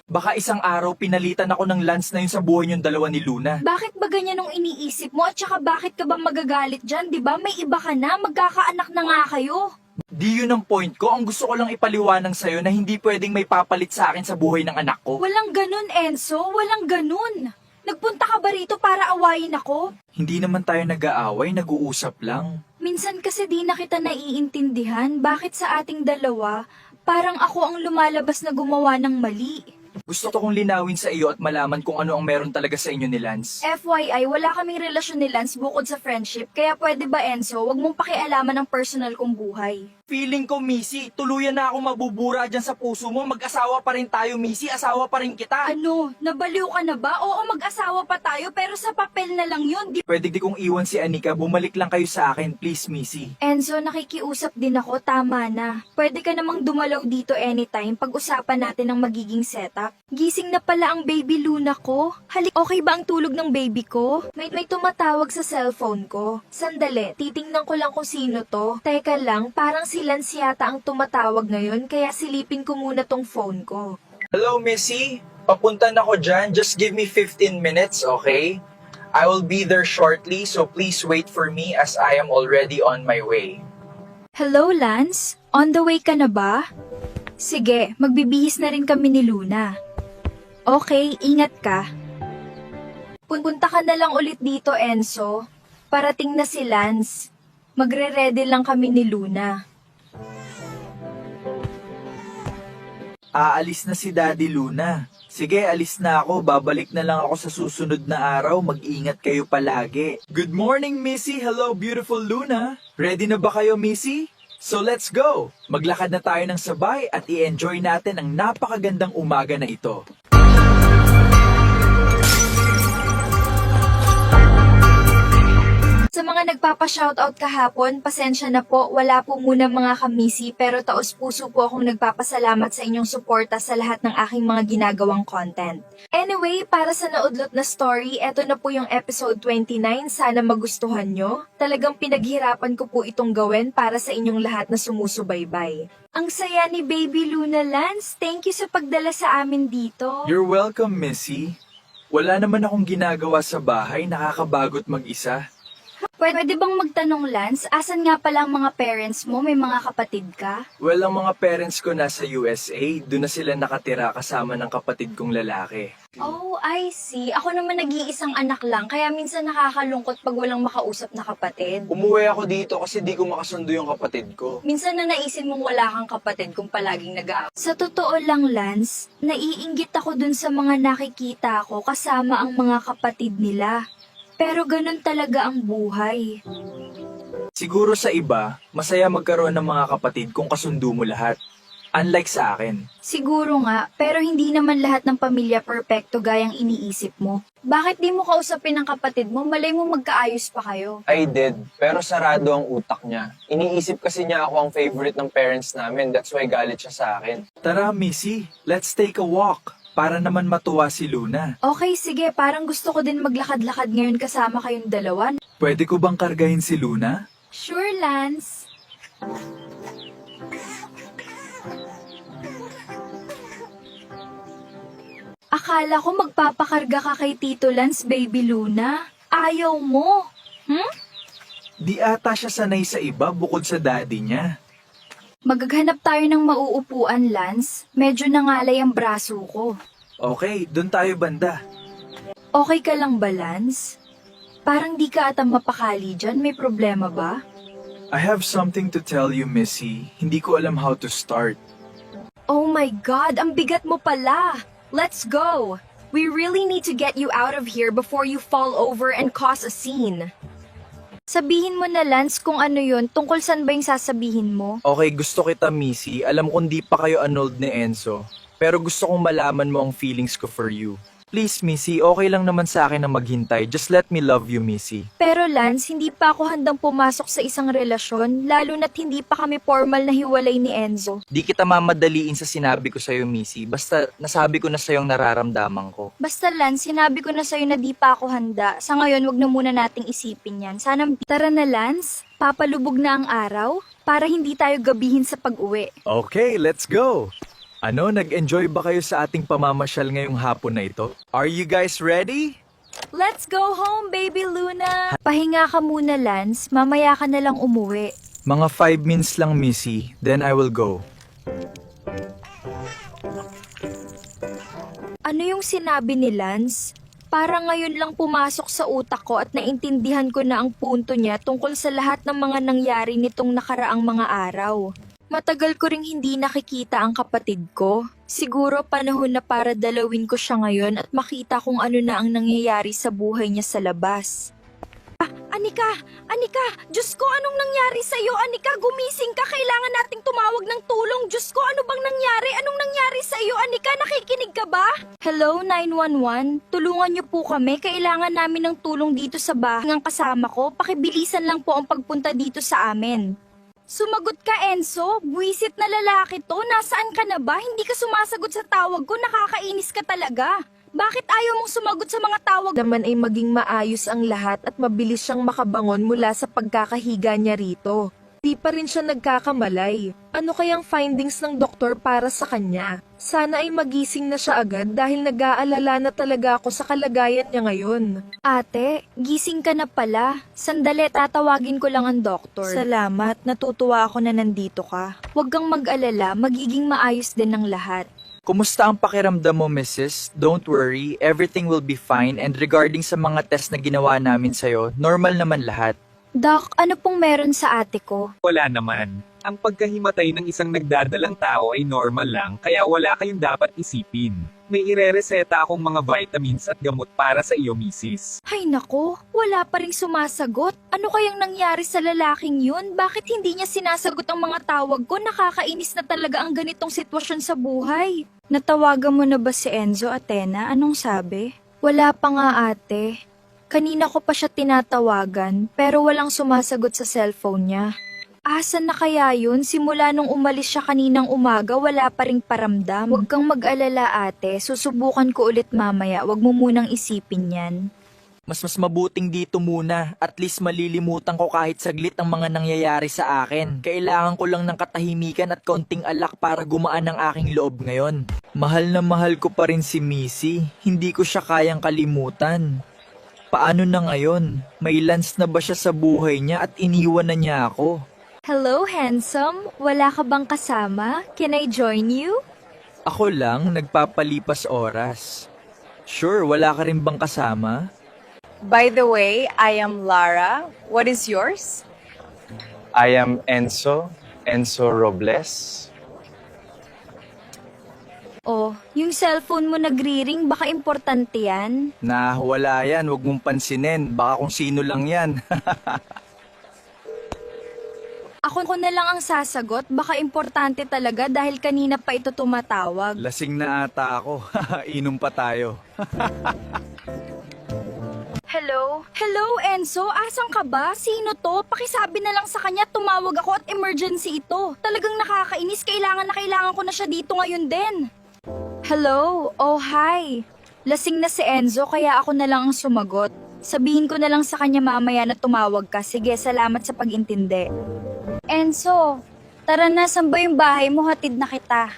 H: Baka isang araw pinalitan ako ng Lance na yun sa buhay niyong dalawa ni Luna.
A: Bakit ba ganyan ang iniisip mo? At saka bakit ka ba magagalit dyan? Diba? May iba ka na. Magkakaanak na nga kayo.
H: Di yun ang point ko. Ang gusto ko lang ipaliwanag sa'yo na hindi pwedeng may papalit sa akin sa buhay ng anak ko.
A: Walang ganun, Enzo. Walang ganun. Nagpunta ka ba rito para awayin ako?
H: Hindi naman tayo nag-aaway, nag-uusap lang.
A: Minsan kasi di na kita naiintindihan. Bakit sa ating dalawa, parang ako ang lumalabas na gumawa ng mali?
H: Gusto ko kong linawin sa iyo at malaman kung ano ang meron talaga sa inyo ni Lance.
A: FYI, wala kaming relasyon ni Lance bukod sa friendship. Kaya pwede ba, Enzo, wag mong pakialaman ng personal kong buhay?
H: Feeling ko, Missy, tuluyan na ako mabubura dyan sa puso mo. Mag-asawa pa rin tayo, Missy. Asawa pa rin kita.
A: Ano? Nabaliw ka na ba? Oo, mag-asawa pa tayo, pero sa papel na lang yun.
H: Pwede di kong iwan si Anika. Bumalik lang kayo sa akin, please, Missy.
A: Enzo, nakikiusap din ako. Tama na. Pwede ka namang dumalaw dito anytime. Pag-usapan natin ang magiging setup. Gising na pala ang baby Luna ko. Okay ba ang tulog ng baby ko? May tumatawag sa cellphone ko. Sandali, titingnan ko lang kung sino to. Teka lang, parang si Lance yata ang tumatawag ngayon, kaya silipin ko muna tong phone ko.
D: Hello, Missy. Papunta na ako dyan. Just give me 15 minutes, okay? I will be there shortly, so please wait for me as I am already on my way.
A: Hello, Lance? On the way ka na ba? Sige, magbibihis na rin kami ni Luna. Okay, ingat ka. Punta ka na lang ulit dito, Enzo. Parating na si Lance. Magre-ready lang kami ni Luna.
H: Aalis na si Daddy Luna. Sige, alis na ako. Babalik na lang ako sa susunod na araw. Mag-ingat kayo palagi. Good morning, Missy. Hello, beautiful Luna. Ready na ba kayo, Missy? So let's go! Maglakad na tayo ng sabay at i-enjoy natin ang napakagandang umaga na ito.
A: Sa mga nagpapa-shoutout kahapon, pasensya na po, wala po muna mga kamisi, pero taos-puso po akong nagpapasalamat sa inyong suporta sa lahat ng aking mga ginagawang content. Anyway, para sa naudlot na story, eto na po yung episode 29, sana magustuhan nyo. Talagang pinaghirapan ko po itong gawin para sa inyong lahat na sumusubaybay. Ang saya ni Baby Luna Lance, thank you sa pagdala sa amin dito.
H: You're welcome, Missy. Wala naman akong ginagawa sa bahay, nakakabagot mag-isa.
A: Pwede bang magtanong, Lance, asan nga pala ang mga parents mo? May mga kapatid ka?
H: Well, ang mga parents ko nasa USA, doon na sila nakatira kasama ng kapatid kong lalaki.
A: Oh, I see. Ako naman nag-iisang anak lang, kaya minsan nakakalungkot pag walang makausap na kapatid.
D: Umuwi ako dito kasi di ko makasundo yung kapatid ko.
A: Minsan na naisip mong wala kang kapatid kung palaging nag-aaway. Sa totoo lang, Lance, naiinggit ako dun sa mga nakikita ko kasama ang mga kapatid nila. Pero ganun talaga ang buhay.
H: Siguro sa iba, masaya magkaroon ng mga kapatid kung kasundo mo lahat. Unlike sa akin.
A: Siguro nga, pero hindi naman lahat ng pamilya perpekto gayang iniisip mo. Bakit di mo kausapin ng kapatid mo? Malay mo magkaayos pa kayo.
G: I did, pero sarado ang utak niya. Iniisip kasi niya ako ang favorite ng parents namin, that's why galit siya sa akin.
H: Tara, Missy, let's take a walk. Para naman matuwa si Luna.
A: Okay, sige. Parang gusto ko din maglakad-lakad ngayon kasama kayong dalawa.
H: Pwede ko bang kargahin si Luna?
A: Sure, Lance. Akala ko magpapakarga ka kay Tito Lance, Baby Luna. Ayaw mo.
H: Di ata siya sanay sa iba bukod sa daddy niya.
A: Magaghanap tayo ng mauupuan, Lance. Medyo nangalay ang braso ko.
H: Okay, doon tayo banda.
A: Okay ka lang ba, Lance? Parang di ka ata mapakali dyan. May problema ba?
H: I have something to tell you, Missy. Hindi ko alam how to start.
A: Oh my God, ang bigat mo pala. Let's go. We really need to get you out of here before you fall over and cause a scene. Sabihin mo na, Lance, kung ano yun. Tungkol saan ba yung sasabihin mo?
D: Okay, gusto kita, Missy. Alam kong di pa kayo annulled ni Enzo. Pero gusto kong malaman mo ang feelings ko for you. Please, Missy, okay lang naman sa akin na maghintay. Just let me love you, Missy.
A: Pero Lance, hindi pa ako handang pumasok sa isang relasyon, lalo na't hindi pa kami formal na hiwalay ni Enzo.
D: Di kita mamadaliin sa sinabi ko sa'yo, Missy. Basta nasabi ko na sa'yo ang nararamdaman ko.
A: Basta Lance, sinabi ko na sa'yo na di pa ako handa. Sa ngayon, wag na muna nating isipin yan. Sana tara na, Lance. Papalubog na ang araw para hindi tayo gabihin sa pag-uwi.
D: Okay, let's go! Ano, nag-enjoy ba kayo sa ating pamamasyal ngayong hapon na ito? Are you guys ready?
A: Let's go home, baby Luna! Pahinga ka muna, Lance. Mamaya ka na lang umuwi.
D: Mga 5 minutes lang, Missy. Then I will go.
A: Ano yung sinabi ni Lance? Parang ngayon lang pumasok sa utak ko at naintindihan ko na ang punto niya tungkol sa lahat ng mga nangyari nitong nakaraang mga araw. Matagal ko ring hindi nakikita ang kapatid ko. Siguro panahon na para dalawin ko siya ngayon at makita kung ano na ang nangyayari sa buhay niya sa labas. Anika! Diyos ko, anong nangyari sa'yo? Anika, gumising ka! Kailangan nating tumawag ng tulong! Diyos ko, ano bang nangyari? Anong nangyari sa'yo? Anika, nakikinig ka ba? Hello, 911? Tulungan niyo po kami. Kailangan namin ng tulong dito sa bahay ng kasama ko. Pakibilisan lang po ang pagpunta dito sa amin. Sumagot ka, Enzo. Buwisit na lalaki to. Nasaan ka na ba? Hindi ka sumasagot sa tawag ko. Nakakainis ka talaga. Bakit ayaw mong sumagot sa mga tawag?
E: Naman ay maging maayos ang lahat at mabilis siyang makabangon mula sa pagkakahiga niya rito. Di pa rin siya nagkakamalay. Ano kayang findings ng doktor para sa kanya? Sana ay magising na siya agad dahil nag-aalala na talaga ako sa kalagayan niya ngayon.
A: Ate, gising ka na pala. Sandali, tatawagin ko lang ang doktor.
B: Salamat, natutuwa ako na nandito ka.
A: Huwag kang mag-alala, magiging maayos din ang lahat.
D: Kumusta ang pakiramdam mo, Mrs.? Don't worry, everything will be fine. And regarding sa mga test na ginawa namin sa'yo, normal naman lahat.
A: Doc, ano pong meron sa ate ko?
C: Wala naman. Ang pagkahimatay ng isang nagdadalang tao ay normal lang, kaya wala kayong dapat isipin. May irereseta akong mga vitamins at gamot para sa iyo, Mrs.
A: Ay nako, wala pa ring sumasagot. Ano kayang nangyari sa lalaking yun? Bakit hindi niya sinasagot ang mga tawag ko? Nakakainis na talaga ang ganitong sitwasyon sa buhay.
B: Natawagan mo na ba si Enzo, Athena? Anong sabi?
A: Wala pa nga, ate. Kanina ko pa siya tinatawagan, pero walang sumasagot sa cellphone niya. Asan na kaya yun? Simula nung umalis siya kaninang umaga, wala pa ring paramdam. Huwag kang mag-alala, ate. Susubukan ko ulit mamaya. Huwag mo munang isipin yan.
D: Mas mabuting dito muna. At least malilimutan ko kahit saglit ang mga nangyayari sa akin. Kailangan ko lang ng katahimikan at konting alak para gumaan ang aking loob ngayon. Mahal na mahal ko pa rin si Missy. Hindi ko siya kayang kalimutan. Paano na ngayon? May Lance na ba siya sa buhay niya at iniwan na niya ako?
A: Hello, handsome. Wala ka bang kasama? Can I join you?
D: Ako lang, nagpapalipas oras. Sure, wala ka rin bang kasama?
O: By the way, I am Lara. What is yours?
G: I am Enzo Robles.
A: Oh, yung cellphone mo nagri-ring, baka importante yan.
D: Wala yan, huwag mong pansinin. Baka kung sino lang yan.
A: Ako na lang ang sasagot, baka importante talaga dahil kanina pa ito tumatawag.
D: Lasing na ata ako. Inom pa tayo.
A: Hello? Hello, Enzo? Asan ka ba? Sino to? Pakisabi na lang sa kanya, tumawag ako at emergency ito. Talagang nakakainis, kailangan ko na siya dito ngayon din. Hello? Oh, hi. Lasing na si Enzo, kaya ako na lang ang sumagot. Sabihin ko na lang sa kanya mamaya na tumawag ka. Sige, salamat sa pag-intindi. Enzo, tara na, saan ba yung bahay mo? Hatid na kita.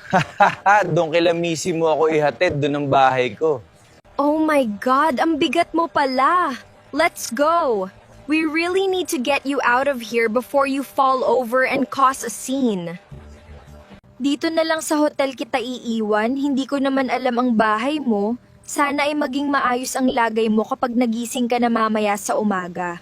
G: Doon kila Missy mo ako ihatid, doon ang bahay ko.
A: Oh my God, ang bigat mo pala. Let's go. We really need to get you out of here before you fall over and cause a scene. Dito na lang sa hotel kita iiwan, hindi ko naman alam ang bahay mo. Sana ay maging maayos ang lagay mo kapag nagising ka na mamaya sa umaga.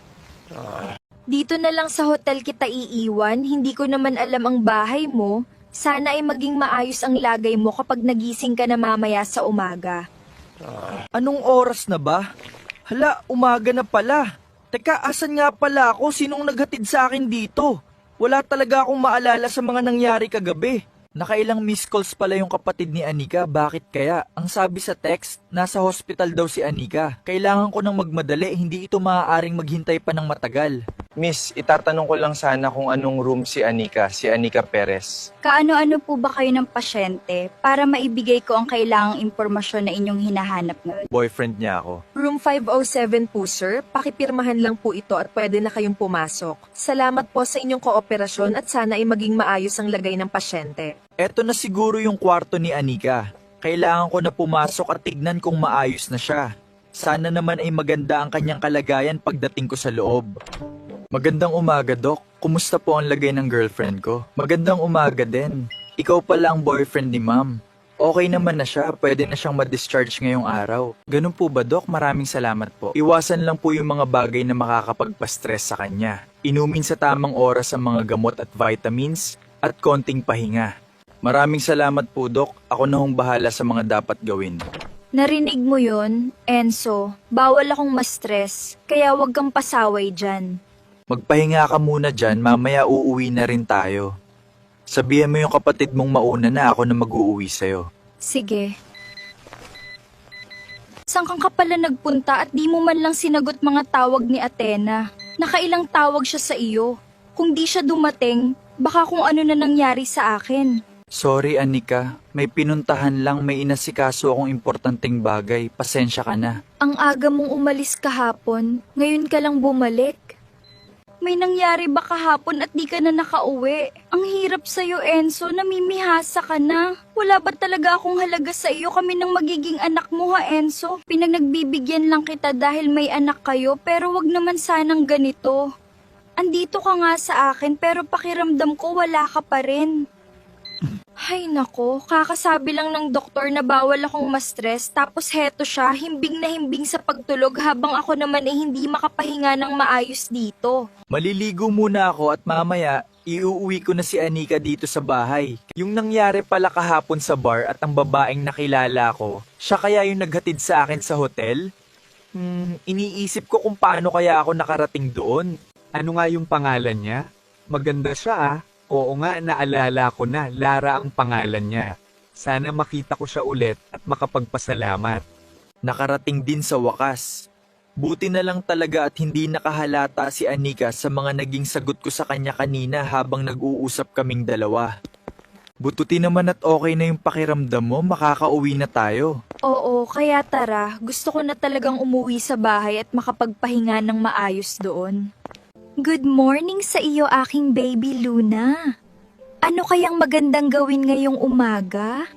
A: Dito na lang sa hotel kita iiwan, hindi ko naman alam ang bahay mo. Sana ay maging maayos ang lagay mo kapag nagising ka na mamaya sa umaga.
D: Anong oras na ba? Hala, umaga na pala. Teka, asan nga pala ako? Sinong naghatid sa akin dito? Wala talaga akong maalala sa mga nangyari kagabi. Nakailang missed calls pala yung kapatid ni Anika, bakit kaya? Ang sabi sa text, nasa hospital daw si Anika. Kailangan ko nang magmadali, hindi ito maaaring maghintay pa ng matagal.
G: Miss, itatanong ko lang sana kung anong room si Anika Perez.
I: Kaano-ano po ba kayo ng pasyente para maibigay ko ang kailangang impormasyon na inyong hinahanap ngayon?
G: Boyfriend niya ako.
E: Room 507 po, sir. Pakipirmahan lang po ito at pwede na kayong pumasok. Salamat po sa inyong kooperasyon at sana ay maging maayos ang lagay ng pasyente.
D: Eto na siguro yung kwarto ni Anika. Kailangan ko na pumasok at tignan kung maayos na siya. Sana naman ay maganda ang kanyang kalagayan pagdating ko sa loob. Magandang umaga, Doc. Kumusta po ang lagay ng girlfriend ko? Magandang umaga din. Ikaw pala ang boyfriend ni Ma'am. Okay naman na siya, pwede na siyang ma-discharge ngayong araw. Ganun po ba, Doc? Maraming salamat po. Iwasan lang po yung mga bagay na makakapagpa-stress sa kanya. Inumin sa tamang oras ang mga gamot at vitamins at konting pahinga. Maraming salamat po, Doc. Ako na hong bahala sa mga dapat gawin.
A: Narinig mo yon, Enzo? Bawal akong ma-stress, kaya wag kang pasaway dyan.
D: Magpahinga ka muna dyan, mamaya uuwi na rin tayo. Sabihan mo yung kapatid mong mauna na ako na mag-uuwi sa'yo.
A: Sige. Saan kang ka pala nagpunta at di mo man lang sinagot mga tawag ni Athena? Nakailang tawag siya sa iyo. Kung di siya dumating, baka kung ano na nangyari sa akin.
D: Sorry, Anika. May pinuntahan lang, may inasikaso akong importanteng bagay. Pasensya ka na.
A: Ang aga mong umalis kahapon, ngayon ka lang bumalik. May nangyari ba kahapon at di ka na nakauwi? Ang hirap sa'yo, Enzo, namimihasa ka na. Wala ba talaga akong halaga sa iyo? Kami ng magiging anak mo, ha, Enzo? Pinagbibigyan lang kita dahil may anak kayo, pero wag naman sanang ganito. Andito ka nga sa akin, pero pakiramdam ko wala ka pa rin. Hay nako, kakasabi lang ng doktor na bawal akong ma-stress, tapos heto siya, himbing na himbing sa pagtulog habang ako naman ay hindi makapahinga ng maayos dito.
D: Maliligo muna ako at mamaya, iuuwi ko na si Anika dito sa bahay. Yung nangyari pala kahapon sa bar at ang babaeng nakilala ko, siya kaya yung naghatid sa akin sa hotel? Iniisip ko kung paano kaya ako nakarating doon.
C: Ano nga yung pangalan niya? Maganda siya ah. Oo nga, naalala ko na, Lara ang pangalan niya. Sana makita ko siya ulit at makapagpasalamat.
D: Nakarating din sa wakas. Buti na lang talaga at hindi nakahalata si Anika sa mga naging sagot ko sa kanya kanina habang nag-uusap kaming dalawa. Bututi naman at okay na yung pakiramdam mo, makakauwi na tayo.
A: Oo, kaya tara, gusto ko na talagang umuwi sa bahay at makapagpahinga ng maayos doon. Good morning sa iyo, aking baby Luna. Ano kayang magandang gawin ngayong umaga?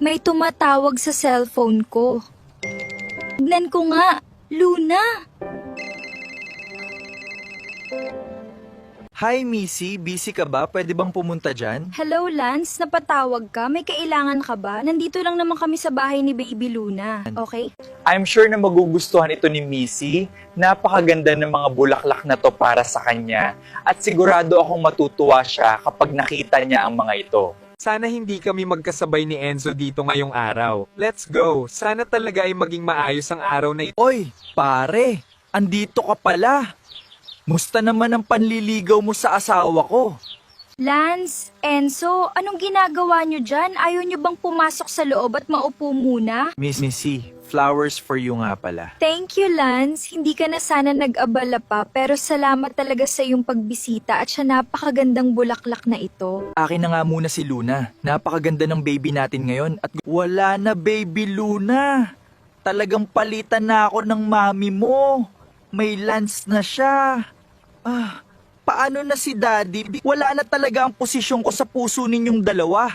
A: May tumatawag sa cellphone ko. Tignan ko nga, Luna.
D: Hi Missy, busy ka ba? Pwede bang pumunta dyan?
A: Hello Lance, napatawag ka? May kailangan ka ba? Nandito lang naman kami sa bahay ni Baby Luna, okay?
G: I'm sure na magugustuhan ito ni Missy. Napakaganda ng mga bulaklak na to para sa kanya. At sigurado akong matutuwa siya kapag nakita niya ang mga ito.
C: Sana hindi kami magkasabay ni Enzo dito ngayong araw. Let's go! Sana talaga ay maging maayos ang araw na ito.
D: Oy, pare, andito ka pala. Musta naman ang panliligaw mo sa asawa ko?
A: Lance, Enzo, anong ginagawa nyo dyan? Ayaw nyo bang pumasok sa loob at maupo muna?
D: Missy, flowers for you nga pala.
A: Thank you, Lance. Hindi ka na sana nag-abala pa, pero salamat talaga sa iyong pagbisita at siya napakagandang bulaklak na ito.
D: Akin na nga muna si Luna. Napakaganda ng baby natin ngayon at wala na baby Luna. Talagang palitan na ako ng mami mo. May Lance na siya. Paano na si Daddy? Wala na talaga ang posisyon ko sa puso ninyong dalawa.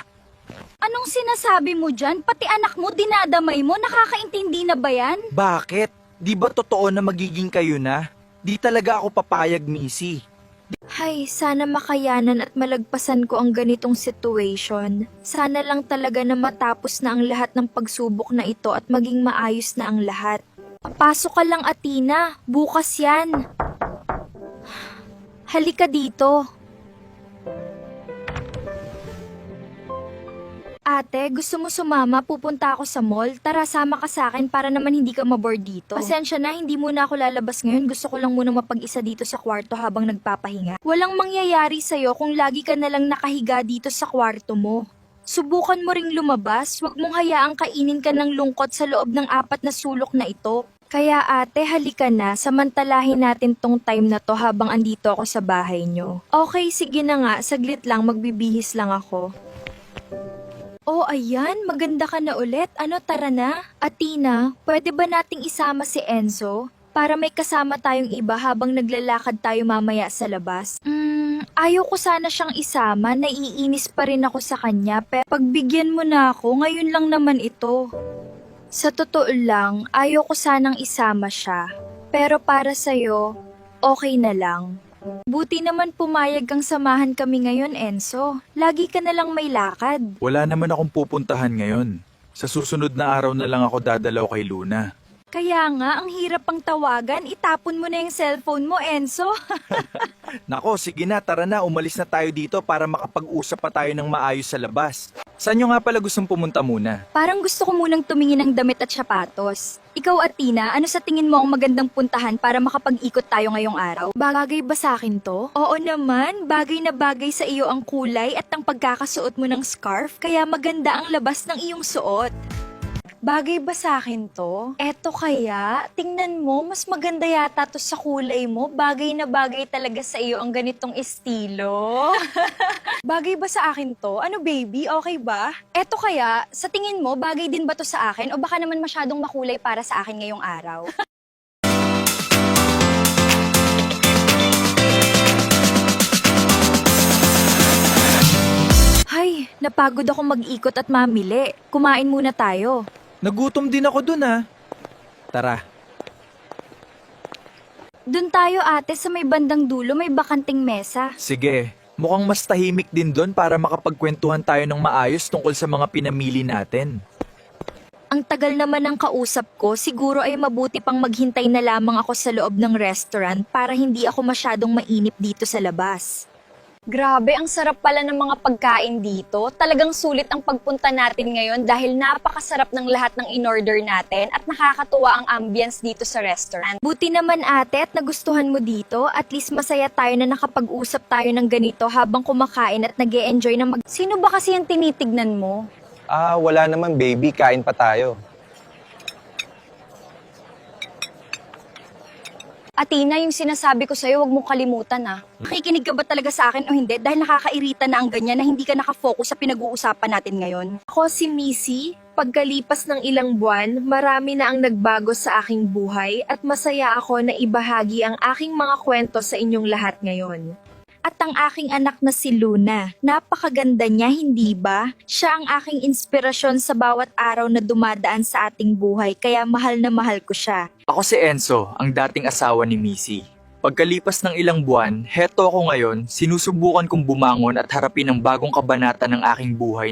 A: Anong sinasabi mo dyan? Pati anak mo, dinadamay mo? Nakakaintindi na ba yan?
D: Bakit? Di ba totoo na magiging kayo na? Di talaga ako papayag, Missy.
A: Hay, sana makayanan at malagpasan ko ang ganitong situation. Sana lang talaga na matapos na ang lahat ng pagsubok na ito at maging maayos na ang lahat. Pasok ka lang, Athena. Bukas yan. Halika dito. Ate, gusto mo sumama? Pupunta ako sa mall. Tara, sama ka sa akin para naman hindi ka maboard dito. Pasensya na, hindi muna ako lalabas ngayon. Gusto ko lang muna mapag-isa dito sa kwarto habang nagpapahinga. Walang mangyayari sa'yo kung lagi ka nalang nakahiga dito sa kwarto mo. Subukan mo ring lumabas. Huwag mong hayaang kainin ka ng lungkot sa loob ng 4 na sulok na ito. Kaya ate, halika na. Samantalahin natin tong time na to habang andito ako sa bahay nyo. Okay, sige na nga. Saglit lang, magbibihis lang ako. Oh, ayan. Maganda ka na ulit. Ano, tara na? Atina, pwede ba nating isama si Enzo? Para may kasama tayong iba habang naglalakad tayo mamaya sa labas. Ayaw ko sana siyang isama. Naiinis pa rin ako sa kanya. Pero pagbigyan mo na ako, ngayon lang naman ito. Sa totoo lang, ayaw ko sanang isama siya. Pero para sa'yo, okay na lang. Buti naman pumayag kang samahan kami ngayon, Enzo. Lagi ka na lang may lakad.
H: Wala naman akong pupuntahan ngayon. Sa susunod na araw na lang ako dadalaw kay Luna.
A: Kaya nga, ang hirap pang tawagan. Itapon mo na yung cellphone mo, Enzo.
H: Nako, sige na, tara na, umalis na tayo dito para makapag-usap pa tayo ng maayos sa labas. Saan nyo nga pala gustong pumunta muna?
A: Parang gusto ko munang tumingin ng damit at sapatos. Ikaw, Atina, ano sa tingin mo ang magandang puntahan para makapag-ikot tayo ngayong araw? Bagay ba sa akin to? Oo naman, bagay na bagay sa iyo ang kulay at ang pagkakasuot mo ng scarf, kaya maganda ang labas ng iyong suot. Bagay ba sa akin to? Eto kaya, tingnan mo, mas maganda yata to sa kulay mo. Bagay na bagay talaga sa iyo ang ganitong estilo. Bagay ba sa akin to? Ano baby, okay ba? Eto kaya, sa tingin mo, bagay din ba to sa akin? O baka naman masyadong makulay para sa akin ngayong araw? Hay, napagod ako mag-ikot at mamili. Kumain muna tayo.
H: Nagutom din ako dun Tara.
A: Doon tayo ate sa may bandang dulo, may bakanting mesa.
H: Sige, mukhang mas tahimik din doon para makapagkwentuhan tayo ng maayos tungkol sa mga pinamili natin.
A: Ang tagal naman ng kausap ko, siguro ay mabuti pang maghintay na lamang ako sa loob ng restaurant para hindi ako masyadong mainip dito sa labas. Grabe, ang sarap pala ng mga pagkain dito. Talagang sulit ang pagpunta natin ngayon dahil napakasarap ng lahat ng in-order natin at nakakatuwa ang ambience dito sa restaurant. Buti naman ate at nagustuhan mo dito. At least masaya tayo na nakapag-usap tayo ng ganito habang kumakain at nag-e-enjoy na Sino ba kasi yung tinitignan mo?
G: Wala naman baby, kain pa tayo.
A: Atina, yung sinasabi ko sa'yo, huwag mong kalimutan Nakikinig ka ba talaga sa akin o hindi? Dahil nakakairita na ang ganyan na hindi ka nakafocus sa pinag-uusapan natin ngayon.
E: Ako si Missy. Pagkalipas ng ilang buwan, marami na ang nagbago sa aking buhay at masaya ako na ibahagi ang aking mga kwento sa inyong lahat ngayon.
A: At ang aking anak na si Luna. Napakaganda niya, hindi ba? Siya ang aking inspirasyon sa bawat araw na dumadaan sa ating buhay, kaya mahal na mahal ko siya.
D: Ako si Enzo, ang dating asawa ni Missy. Pagkalipas ng ilang buwan, heto ako ngayon, sinusubukan kong bumangon at harapin ang bagong kabanata ng aking buhay.